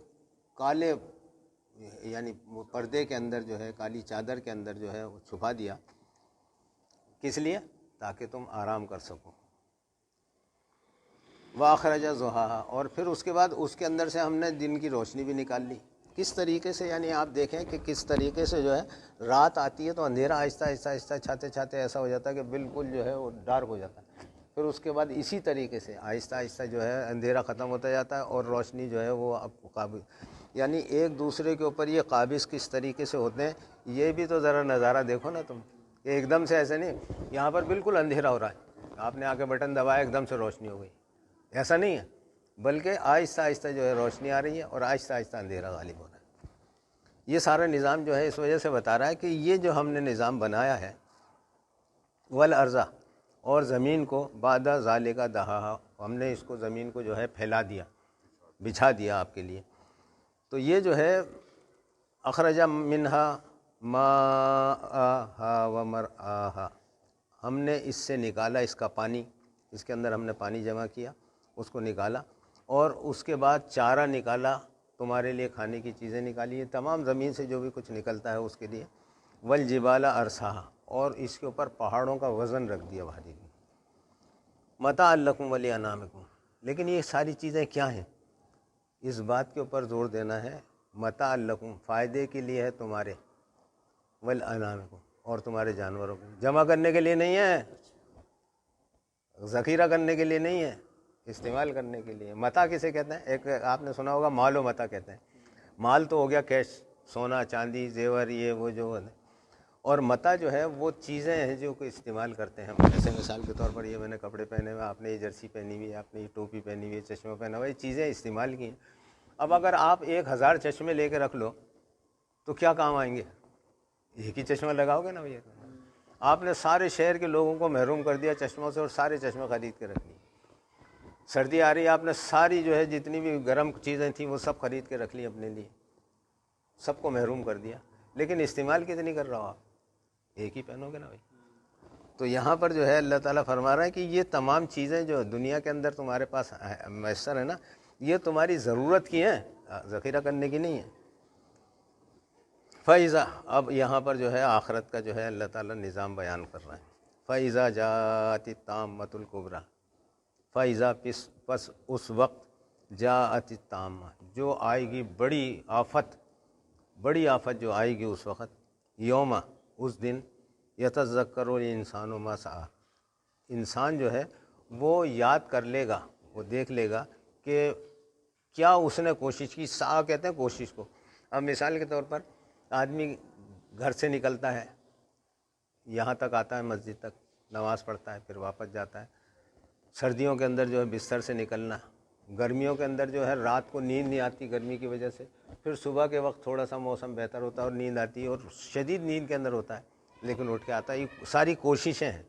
Speaker 1: کالے یعنی پردے کے اندر جو ہے, کالی چادر کے اندر جو ہے وہ چھپا دیا. کس لیے؟ تاکہ تم آرام کر سکو. واخرج ضحاہا, اور پھر اس کے بعد اس کے اندر سے ہم نے دن کی روشنی بھی نکال لی. کس طریقے سے؟ یعنی آپ دیکھیں کہ کس طریقے سے جو ہے رات آتی ہے تو اندھیرا آہستہ آہستہ آہستہ چھاتے چھاتے ایسا ہو جاتا ہے کہ بالکل جو ہے وہ ڈارک ہو جاتا ہے. پھر اس کے بعد اسی طریقے سے آہستہ آہستہ جو ہے اندھیرا ختم ہوتا جاتا ہے, اور روشنی جو ہے وہ اب قابل, یعنی ایک دوسرے کے اوپر یہ قابض کس طریقے سے ہوتے ہیں. یہ بھی تو ذرا نظارہ دیکھو نا تم, کہ ایک دم سے ایسے نہیں, یہاں پر بالکل اندھیرا ہو رہا ہے, آپ نے آ کے بٹن دبایا ایک دم سے روشنی ہو گئی, ایسا نہیں ہے, بلکہ آہستہ آہستہ جو ہے روشنی آ رہی ہے اور آہستہ آہستہ اندھیرا غالب ہو رہا ہے. یہ سارا نظام جو ہے اس وجہ سے بتا رہا ہے کہ یہ جو ہم نے نظام بنایا ہے, والارض, اور زمین کو, بعد ذالک دہاہا, ہم نے اس کو زمین کو جو ہے پھیلا دیا, بچھا دیا آپ کے لیے. تو یہ جو ہے اخرج منہا ماءہا ومرعاہا, ہم نے اس سے نکالا اس کا پانی, اس کے اندر ہم نے پانی جمع کیا, اس کو نکالا, اور اس کے بعد چارہ نکالا, تمہارے لیے کھانے کی چیزیں نکالی ہیں, تمام زمین سے جو بھی کچھ نکلتا ہے اس کے لیے. والجبال ارساہا, اور اس کے اوپر پہاڑوں کا وزن رکھ دیا بھاری, متاع لکم ولانعامکم. لیکن یہ ساری چیزیں کیا ہیں؟ اس بات کے اوپر زور دینا ہے, متاع لکم, فائدے کے لیے ہے تمہارے, ولانعامکم, اور تمہارے جانوروں کو. جمع کرنے کے لیے نہیں ہے, ذخیرہ کرنے کے لیے نہیں ہے, استعمال کرنے کے لیے. متاع کسے کہتے ہیں؟ ایک آپ نے سنا ہوگا مال و متاع کہتے ہیں. مال تو ہو گیا کیش, سونا چاندی زیور یہ وہ جو, اور متاع جو ہے وہ چیزیں ہیں جو کہ استعمال کرتے ہیں. جیسے مثال کے طور پر یہ میں نے کپڑے پہنے ہوئے, آپ نے یہ جرسی پہنی ہوئی ہے, آپ نے یہ ٹوپی پہنی ہوئی ہے, چشمہ پہنا ہوا, یہ چیزیں استعمال کی ہیں. اب اگر آپ 1000 چشمے لے کے رکھ لو تو کیا کام آئیں گے؟ ایک ہی چشمہ لگاؤ گے نا بھیا. آپ نے سارے شہر کے لوگوں کو محروم کر دیا چشموں سے, اور سارے چشمے خرید کے رکھ لیے. سردی آ رہی ہے, آپ نے ساری جو ہے جتنی بھی گرم چیزیں تھیں وہ سب خرید کے رکھ لی اپنے لیے, سب کو محروم کر دیا. لیکن استعمال کتنی کر رہا ہو آپ؟ ایک ہی پہنو گے نا بھائی. تو یہاں پر جو ہے اللہ تعالیٰ فرما رہا ہے کہ یہ تمام چیزیں جو دنیا کے اندر تمہارے پاس میسر ہیں نا، یہ تمہاری ضرورت کی ہیں، ذخیرہ کرنے کی نہیں ہے۔ فَإِذَا، اب یہاں پر جو ہے آخرت کا جو ہے اللہ تعالیٰ نظام بیان کر رہا ہے۔ فَإِذَا جَاءَتِ الطَّامَّةُ الْكُبْرىٰ، فَإِذَا، پس اس وقت، جاءت الطامہ، جو آئے گی بڑی آفت، بڑی آفت جو آئے گی اس وقت، یوم، اس دن، یتذکر الانسان ما سعی، انسان جو ہے وہ یاد کر لے گا، وہ دیکھ لے گا کہ کیا اس نے کوشش کی۔ سعی کہتے ہیں کوشش کو۔ اب مثال کے طور پر آدمی گھر سے نکلتا ہے، یہاں تک آتا ہے مسجد تک، نماز پڑھتا ہے، پھر واپس جاتا ہے۔ سردیوں کے اندر جو ہے بستر سے نکلنا، گرمیوں کے اندر جو ہے رات کو نیند نہیں آتی گرمی کی وجہ سے، پھر صبح کے وقت تھوڑا سا موسم بہتر ہوتا ہے اور نیند آتی ہے، اور شدید نیند کے اندر ہوتا ہے لیکن اٹھ کے آتا ہے۔ یہ ساری کوششیں ہیں۔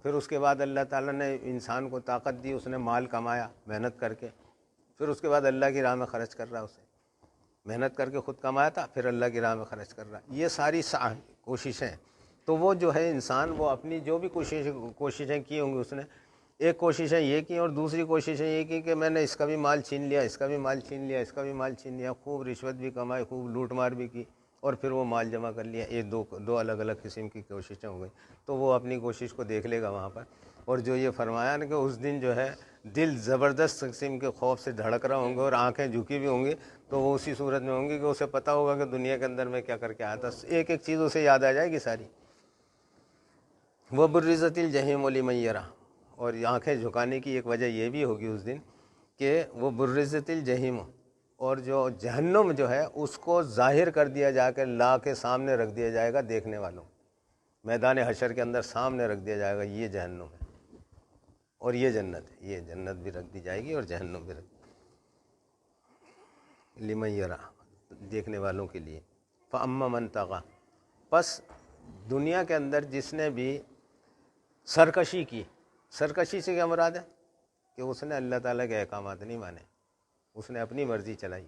Speaker 1: پھر اس کے بعد اللہ تعالیٰ نے انسان کو طاقت دی، اس نے مال کمایا محنت کر کے، پھر اس کے بعد اللہ کی راہ میں خرچ کر رہا ہے، اسے محنت کر کے خود کمایا تھا، پھر اللہ کی راہ میں خرچ کر رہا ہے۔ یہ ساری کوششیں ہیں۔ تو وہ جو ہے انسان، وہ اپنی جو بھی کوششیں کی ہوں گی، اس نے ایک کوششیں یہ کی اور دوسری کوششیں یہ کی کہ میں نے اس کا بھی مال چھین لیا، اس کا بھی مال چھین لیا، اس کا بھی مال چھین لیا، خوب رشوت بھی کمائی، خوب لوٹ مار بھی کی، اور پھر وہ مال جمع کر لیا۔ یہ دو الگ الگ قسم کی کوششیں ہو گئی۔ تو وہ اپنی کوشش کو دیکھ لے گا وہاں پر۔ اور جو یہ فرمایا نا کہ اس دن جو ہے دل زبردست قسم کے خوف سے دھڑک رہا ہوں گے اور آنکھیں جھکی بھی ہوں گی، تو وہ اسی صورت میں ہوں گی کہ اسے پتہ ہوگا کہ دنیا کے اندر میں کیا کر کے آیا تھا۔ ایک ایک چیز اسے یاد آ جائے گی ساری۔ وَبُرِّزَتِ الْجَحِیمُ لِمَن یَرَىٰ، اور آنکھیں جھکانے کی ایک وجہ یہ بھی ہوگی اس دن کہ وہ بُرِّزَتِ الْجَحِیمُ، اور جو جہنم جو ہے اس کو ظاہر کر دیا جا کے لا کے سامنے رکھ دیا جائے گا دیکھنے والوں، میدان حشر کے اندر سامنے رکھ دیا جائے گا۔ یہ جہنم ہے اور یہ جنت ہے، یہ جنت بھی رکھ دی جائے گی اور جہنم بھی رکھ لمن یَرَىٰ، دیکھنے والوں کے لیے۔ فَأَمَّا مَن طَغَىٰ، پس دنیا کے اندر جس نے بھی سرکشی کی، سرکشی سے کیا مراد ہے کہ اس نے اللہ تعالیٰ کے احکامات نہیں مانے، اس نے اپنی مرضی چلائی،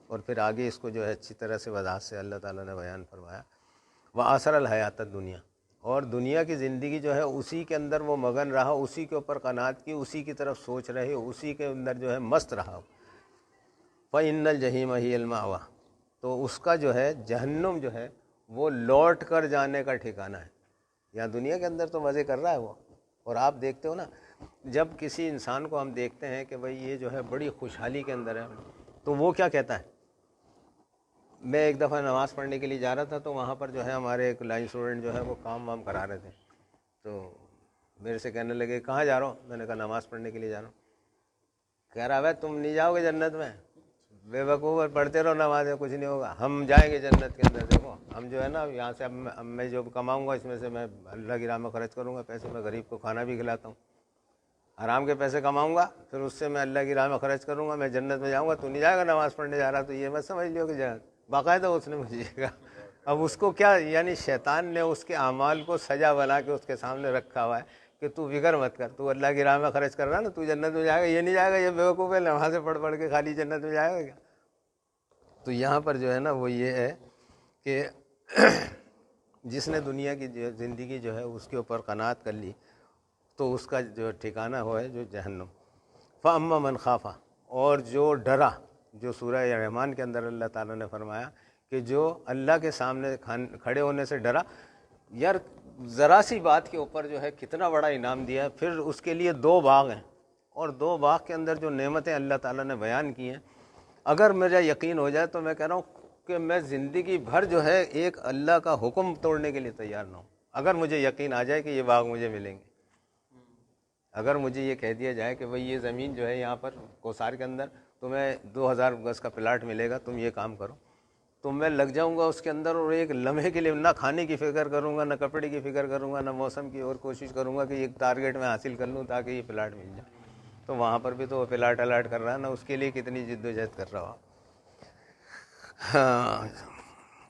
Speaker 1: اور پھر آگے اس کو جو ہے اچھی طرح سے وضاحت سے اللہ تعالیٰ نے بیان فرمایا۔ وَآثَرَ الْحَیَاةَ الدُّنْیَا، اور دنیا کی زندگی جو ہے اسی کے اندر وہ مگن رہا، اسی کے اوپر قناعت کی، اسی کی طرف سوچ رہے، اسی کے اندر جو ہے مست رہا۔ فَإِنَّ الْجَحِیمَ هِیَ الْمَأْوَىٰ، تو اس کا جو ہے جہنم جو ہے وہ لوٹ کر جانے کا ٹھکانہ ہے۔ یہاں دنیا کے اندر تو مزے کر رہا ہے وہ، اور آپ دیکھتے ہو نا، جب کسی انسان کو ہم دیکھتے ہیں کہ بھئی یہ جو ہے بڑی خوشحالی کے اندر ہے، تو وہ کیا کہتا ہے؟ میں ایک دفعہ نماز پڑھنے کے لیے جا رہا تھا، تو وہاں پر جو ہے ہمارے ایک لائن اسٹوڈنٹ جو ہے وہ کام وام کرا رہے تھے، تو میرے سے کہنے لگے کہاں جا رہا ہوں؟ میں نے کہا نماز پڑھنے کے لیے جا رہا ہوں۔ کہہ رہا ہے تم نہیں جاؤ گے جنت میں، بے وقوف، پڑھتے رہو نمازیں، کچھ نہیں ہوگا، ہم جائیں گے جنت کے اندر۔ دیکھو ہم جو ہے نا یہاں سے اب میں جو کماؤں گا اس میں سے میں اللہ کی راہ میں خرچ کروں گا پیسے، میں غریب کو کھانا بھی کھلاتا ہوں، حرام کے پیسے کماؤں گا، پھر اس سے میں اللہ کی راہ میں خرچ کروں گا، میں جنت میں جاؤں گا، تو نہیں جائے گا نماز پڑھنے جا رہا، تو یہ مت سمجھ لیو کہ جنت باقاعدہ اس نے مجھے کہا۔ اب اس کو کیا، یعنی شیطان نے اس کے اعمال کو سجا بنا کے اس کے سامنے رکھا ہوا ہے کہ تو فکر مت کر، تو اللہ کی راہ میں خرچ کر رہا نا، تو جنت میں جائے گا، یہ نہیں جائے گا، یہ بیوقوف ہے نمازیں پڑھ پڑھ کے خالی جنت میں جائے گا کیا؟ تو یہاں پر جو ہے نا وہ یہ ہے کہ جس نے دنیا کی زندگی جو ہے اس کے اوپر قناعت کر لی، تو اس کا جو ٹھکانہ ہو ہے جو جہنم۔ فَأَمَّا مَنْ خَافَ، اور جو ڈرا، جو سورہ رحمان کے اندر اللہ تعالیٰ نے فرمایا کہ جو اللہ کے سامنے کھڑے ہونے سے ڈرا، یار ذرا سی بات کے اوپر جو ہے کتنا بڑا انعام دیا ہے۔ پھر اس کے لیے 2 باغ ہیں، اور 2 باغ کے اندر جو نعمتیں اللہ تعالیٰ نے بیان کی ہیں، اگر میرا یقین ہو جائے تو میں کہہ رہا ہوں کہ میں زندگی بھر جو ہے ایک اللہ کا حکم توڑنے کے لیے تیار نہ ہوں، اگر مجھے یقین آ جائے کہ یہ باغ مجھے ملیں گے۔ اگر مجھے یہ کہہ دیا جائے کہ بھئی یہ زمین جو ہے یہاں پر کوسار کے اندر تمہیں 2000 گز کا پلاٹ ملے گا، تم یہ کام کرو، تو میں لگ جاؤں گا اس کے اندر، اور ایک لمحے کے لیے نہ کھانے کی فکر کروں گا، نہ کپڑے کی فکر کروں گا، نہ موسم کی، اور کوشش کروں گا کہ یہ ٹارگیٹ میں حاصل کر لوں تاکہ یہ پلاٹ مل جائے۔ تو وہاں پر بھی تو وہ پلاٹ الاٹ کر رہا ہے نا، اس کے لیے کتنی جد و جہد کر رہا ہو۔ ہاں،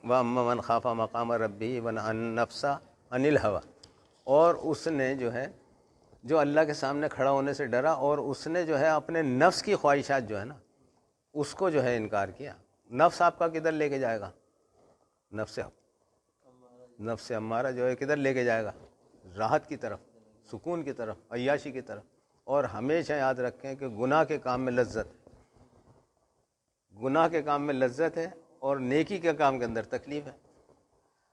Speaker 1: وَأَمَّا مَنْ خَافَ مَقَامَ رَبِّهِ وَنَهَى النَّفْسَ عَنِ الْهَوَىٰ، اور اس نے جو ہے جو اللہ کے سامنے کھڑا ہونے سے ڈرا، اور اس نے جو ہے اپنے نفس کی خواہشات جو ہے نا اس کو جو ہے انکار کیا۔ نفس آپ کا کدھر لے کے جائے گا؟ نفس امارہ جو ہے کدھر لے کے جائے گا؟ راحت کی طرف، سکون کی طرف، عیاشی کی طرف. اور ہمیشہ یاد رکھیں کہ گناہ کے کام میں لذت ہے، گناہ کے کام میں لذت ہے اور نیکی کے کام کے اندر تکلیف ہے.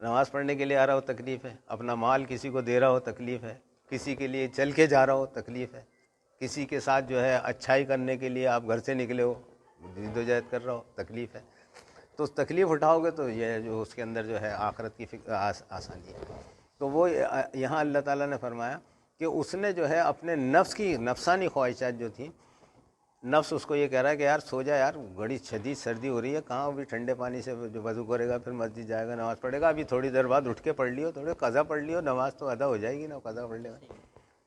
Speaker 1: نماز پڑھنے کے لیے آ رہا ہو تکلیف ہے، اپنا مال کسی کو دے رہا ہو تکلیف ہے، کسی کے لیے چل کے جا رہا ہو تکلیف ہے، کسی کے ساتھ جو ہے اچھائی کرنے کے لیے آپ گھر سے نکلے ہو، جد و جہد کر رہا ہو، تکلیف ہے. تو اس تکلیف اٹھاؤ گے تو یہ جو اس کے اندر جو ہے آخرت کی آسانی ہے. تو وہ یہاں اللہ تعالیٰ نے فرمایا کہ اس نے جو ہے اپنے نفس کی نفسانی خواہشات جو تھیں، نفس اس کو یہ کہہ رہا ہے کہ یار سو جا یار، بڑی شدید سردی ہو رہی ہے، کہاں ابھی ٹھنڈے پانی سے جو وضو کرے گا، پھر مسجد جائے گا، نماز پڑھے گا، ابھی تھوڑی دیر بعد اٹھ کے پڑھ لیو، تھوڑے قضا پڑھ لیو، نماز تو ادا ہو جائے گی نا، قضا پڑھ لے گا.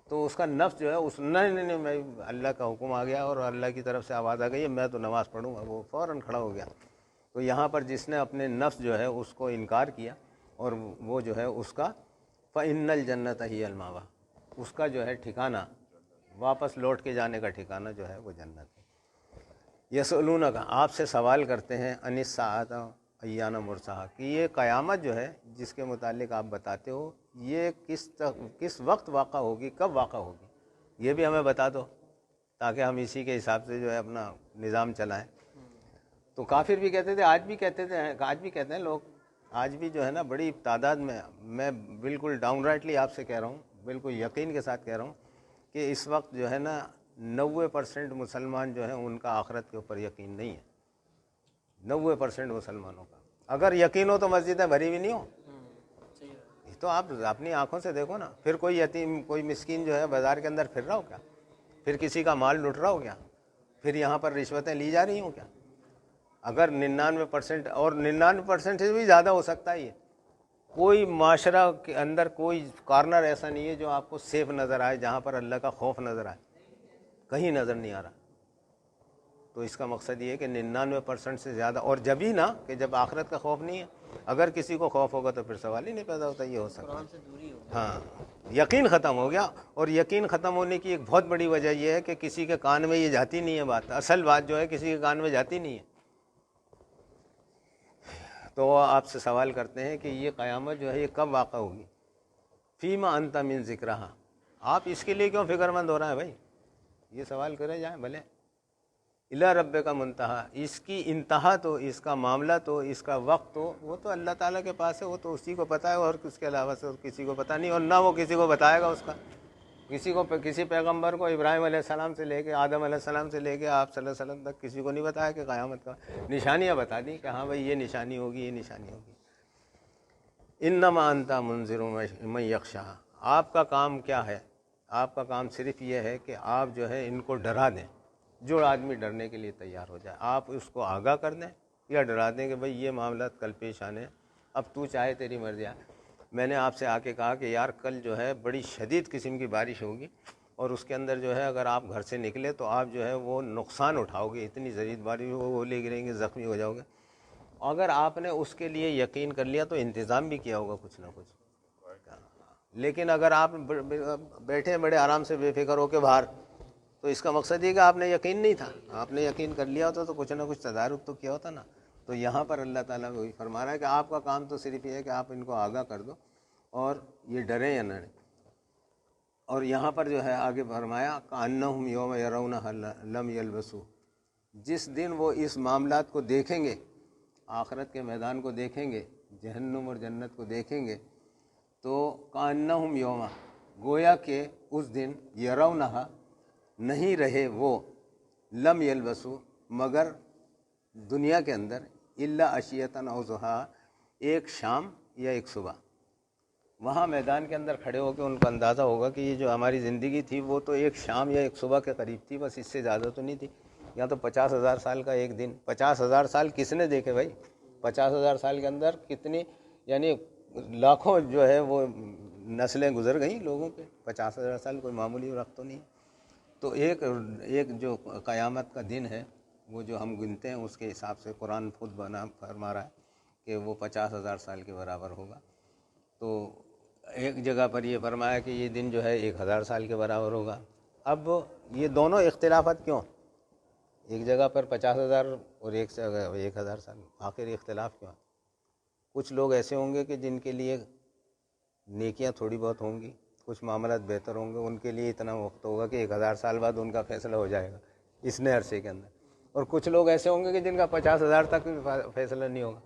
Speaker 1: تو اس کا نفس جو ہے اس نہیں میں اللہ کا حکم آ گیا اور اللہ کی طرف سے آواز آ گئی ہے، میں تو نماز پڑھوں گا، وہ فوراً کھڑا ہو گیا. تو یہاں پر جس نے اپنے نفس جو ہے اس کو انکار کیا اور وہ جو ہے اس کا فَإِنَّ الْجَنَّةَ هِيَ الْمَأْوَىٰ، اس کا جو ہے ٹھکانہ، واپس لوٹ کے جانے کا ٹھکانہ جو ہے وہ جنت ہے. یسألونک، آپ سے سوال کرتے ہیں، عن الساعۃ ایان مرساہا، کہ یہ قیامت جو ہے جس کے متعلق آپ بتاتے ہو یہ کس وقت واقع ہوگی، کب واقع ہوگی، یہ بھی ہمیں بتا دو تاکہ ہم اسی کے حساب سے جو ہے اپنا نظام چلائیں. تو کافر بھی کہتے تھے، آج بھی کہتے ہیں لوگ، آج بھی جو ہے نا بڑی تعداد میں بالکل ڈاؤن رائٹلی آپ سے کہہ رہا ہوں، بالکل یقین کے ساتھ کہہ رہا ہوں کہ اس وقت جو ہے نا 90% مسلمان جو ہیں ان کا آخرت کے اوپر یقین نہیں ہے. 90% مسلمانوں کا اگر یقین ہو تو مسجدیں بھری بھی نہیں ہو. تو آپ اپنی آنکھوں سے دیکھو نا. پھر کوئی یتیم، کوئی مسکین جو ہے بازار کے اندر پھر رہا ہو کیا؟ پھر کسی کا مال لٹ رہا ہو کیا؟ پھر یہاں پر رشوتیں لی جا رہی ہوں کیا؟ اگر 99% اور 99% سے بھی زیادہ ہو سکتا ہے، یہ کوئی معاشرہ کے اندر کوئی کارنر ایسا نہیں ہے جو آپ کو سیف نظر آئے، جہاں پر اللہ کا خوف نظر آئے، کہیں نظر نہیں آ رہا. تو اس کا مقصد یہ ہے کہ 99% سے زیادہ، اور جب ہی نا کہ جب آخرت کا خوف نہیں ہے. اگر کسی کو خوف ہوگا تو پھر سوال ہی نہیں پیدا ہوتا یہ ہو سکتا ہے. ہاں، یقین ختم ہو گیا. اور یقین ختم ہونے کی ایک بہت بڑی وجہ یہ ہے کہ کسی کے کان میں یہ جاتی نہیں ہے بات، اصل بات جو ہے کسی کے کان میں جاتی نہیں ہے. تو وہ آپ سے سوال کرتے ہیں کہ یہ قیامت جو ہے یہ کب واقع ہوگی. فیما انت من ذکرہا، آپ اس کے لیے کیوں فکر مند ہو رہا ہے بھائی؟ یہ سوال کرے جائیں بھلے. الی رب کا منتہا، اس کی انتہا تو، اس کا معاملہ تو، اس کا وقت تو وہ تو اللہ تعالیٰ کے پاس ہے، وہ تو اسی کو پتہ ہے اور اس کے علاوہ سے کسی کو پتہ نہیں، اور نہ وہ کسی کو بتائے گا. اس کا کسی پیغمبر کو ابراہیم علیہ السلام سے لے کے آدم علیہ السلام سے لے کے آپ صلی اللہ علیہ وسلم تک کسی کو نہیں بتایا کہ قیامت کا نشانیاں بتا دی کہ ہاں بھائی یہ نشانی ہوگی، یہ نشانی ہوگی. انما انت منذر من یخشی، آپ کا کام کیا ہے؟ آپ کا کام صرف یہ ہے کہ آپ جو ہے ان کو ڈرا دیں. جو آدمی ڈرنے کے لیے تیار ہو جائے، آپ اس کو آگاہ کر دیں یا ڈرا دیں کہ بھئی یہ معاملات کل پیش آنے، اب تو چاہے تیری مرضی. میں نے آپ سے آ کے کہا کہ یار کل جو ہے بڑی شدید قسم کی بارش ہوگی اور اس کے اندر جو ہے اگر آپ گھر سے نکلے تو آپ جو ہے وہ نقصان اٹھاؤ گے، اتنی شدید بارش ہو، وہ لے گریں گے، زخمی ہو جاؤ گے. اگر آپ نے اس کے لیے یقین کر لیا تو انتظام بھی کیا ہوگا کچھ نہ کچھ. لیکن اگر آپ بیٹھے بڑے آرام سے بے فکر ہو کے باہر، تو اس کا مقصد یہ کہ آپ نے یقین نہیں تھا. آپ نے یقین کر لیا ہوتا تو کچھ نہ کچھ تدارک تو کیا ہوتا نا. تو یہاں پر اللہ تعالیٰ وہی فرما رہا ہے کہ آپ کا کام تو صرف یہ ہے کہ آپ ان کو آگاہ کر دو اور یہ ڈریں یا نہ ڈریں. اور یہاں پر جو ہے آگے فرمایا کأنہم یوم یرونہا لم یلبثوا، جس دن وہ اس معاملات کو دیکھیں گے، آخرت کے میدان کو دیکھیں گے، جہنم اور جنت کو دیکھیں گے، تو کأنہم یوم، گویا کہ اس دن یرونہا، نہیں رہے وہ، لم یلبثوا، مگر دنیا کے اندر، الا عشیۃ او ضحیٰ، ایک شام یا ایک صبح. وہاں میدان کے اندر کھڑے ہو کے ان کو اندازہ ہوگا کہ یہ جو ہماری زندگی تھی وہ تو ایک شام یا ایک صبح کے قریب تھی، بس اس سے زیادہ تو نہیں تھی. یا تو 50,000 سال کا ایک دن. 50,000 سال کس نے دیکھے بھائی؟ 50,000 سال کے اندر کتنی، یعنی لاکھوں جو ہے وہ نسلیں گزر گئیں لوگوں کے. 50,000 سال کوئی معمولی وقت تو نہیں. تو ایک جو قیامت کا دن ہے وہ جو ہم گنتے ہیں اس کے حساب سے قرآن خود فرما رہا ہے کہ وہ 50,000 سال کے برابر ہوگا. تو ایک جگہ پر یہ فرمایا کہ یہ دن جو ہے 1,000 سال کے برابر ہوگا. اب یہ دونوں اختلافات کیوں؟ ایک جگہ پر 50,000 اور ایک سے 1,000 سال، آخر اختلاف کیوں؟ کچھ لوگ ایسے ہوں گے کہ جن کے لیے نیکیاں تھوڑی بہت ہوں گی، کچھ معاملات بہتر ہوں گے، ان کے لیے اتنا وقت ہوگا کہ 1000 سال بعد ان کا فیصلہ ہو جائے گا اتنے عرصے کے اندر، اور کچھ لوگ ایسے ہوں گے کہ جن کا 50,000 تک بھی فیصلہ نہیں ہوگا،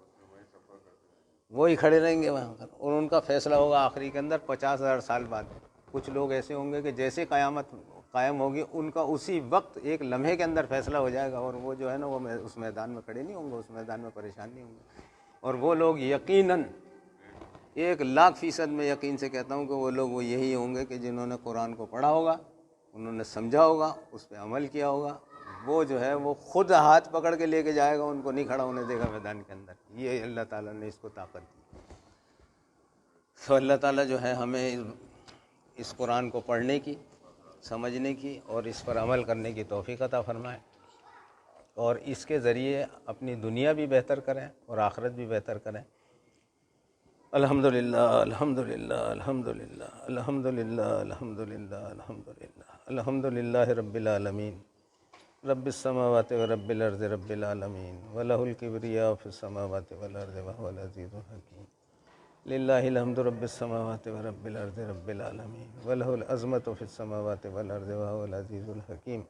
Speaker 1: وہی کھڑے رہیں گے وہاں پر، اور ان کا فیصلہ ہوگا آخری کے اندر 50,000 سال بعد۔ کچھ لوگ ایسے ہوں گے کہ جیسے قیامت قائم ہوگی ان کا اسی وقت ایک لمحے کے اندر فیصلہ ہو جائے گا، اور وہ جو ہے نا وہ اس میدان میں کھڑے نہیں ہوں گے، اس میدان میں پریشان نہیں ہوں گے۔ اور وہ لوگ یقیناً 1,00,000% میں یقین سے کہتا ہوں کہ وہ لوگ وہ یہی ہوں گے کہ جنہوں نے قرآن کو پڑھا ہوگا، انہوں نے سمجھا ہوگا، اس پہ عمل کیا ہوگا۔ وہ جو ہے وہ خود ہاتھ پکڑ کے لے کے جائے گا، ان کو نہیں کھڑا ہونے دے گا میدان کے اندر۔ یہ اللہ تعالیٰ نے اس کو طاقت دی۔ تو اللہ تعالیٰ جو ہے ہمیں اس قرآن کو پڑھنے کی، سمجھنے کی اور اس پر عمل کرنے کی توفیق عطا فرمائے، اور اس کے ذریعے اپنی دنیا بھی بہتر کریں اور آخرت بھی بہتر کریں۔ الحمدللہ الحمدللہ الحمدللہ الحمدللہ الحمدللہ الحمدللہ الحمدللہ رب العالمین، رب السماوات ورب الارض رب العالمین، ولہ الکبریاء فی السماوات والارض وہو العزیز الحکیم۔ للہ الحمد رب السماوات ورب الارض رب العالمین، ولہ العظمۃ فی السماوات والارض وہو العزیز الحکیم۔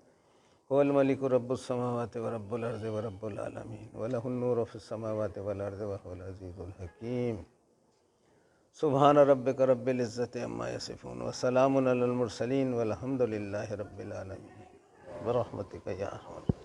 Speaker 1: هو الملک رب السماوات ورب الارض ورب العالمین، ولہ النور فی السماوات والارض وہو العزیز الحکیم۔ سبحان ربک رب العزۃ عما یصفون وسلام علی المرسلین والحمد للہ رب العالمین، برحمتک یا ارحم۔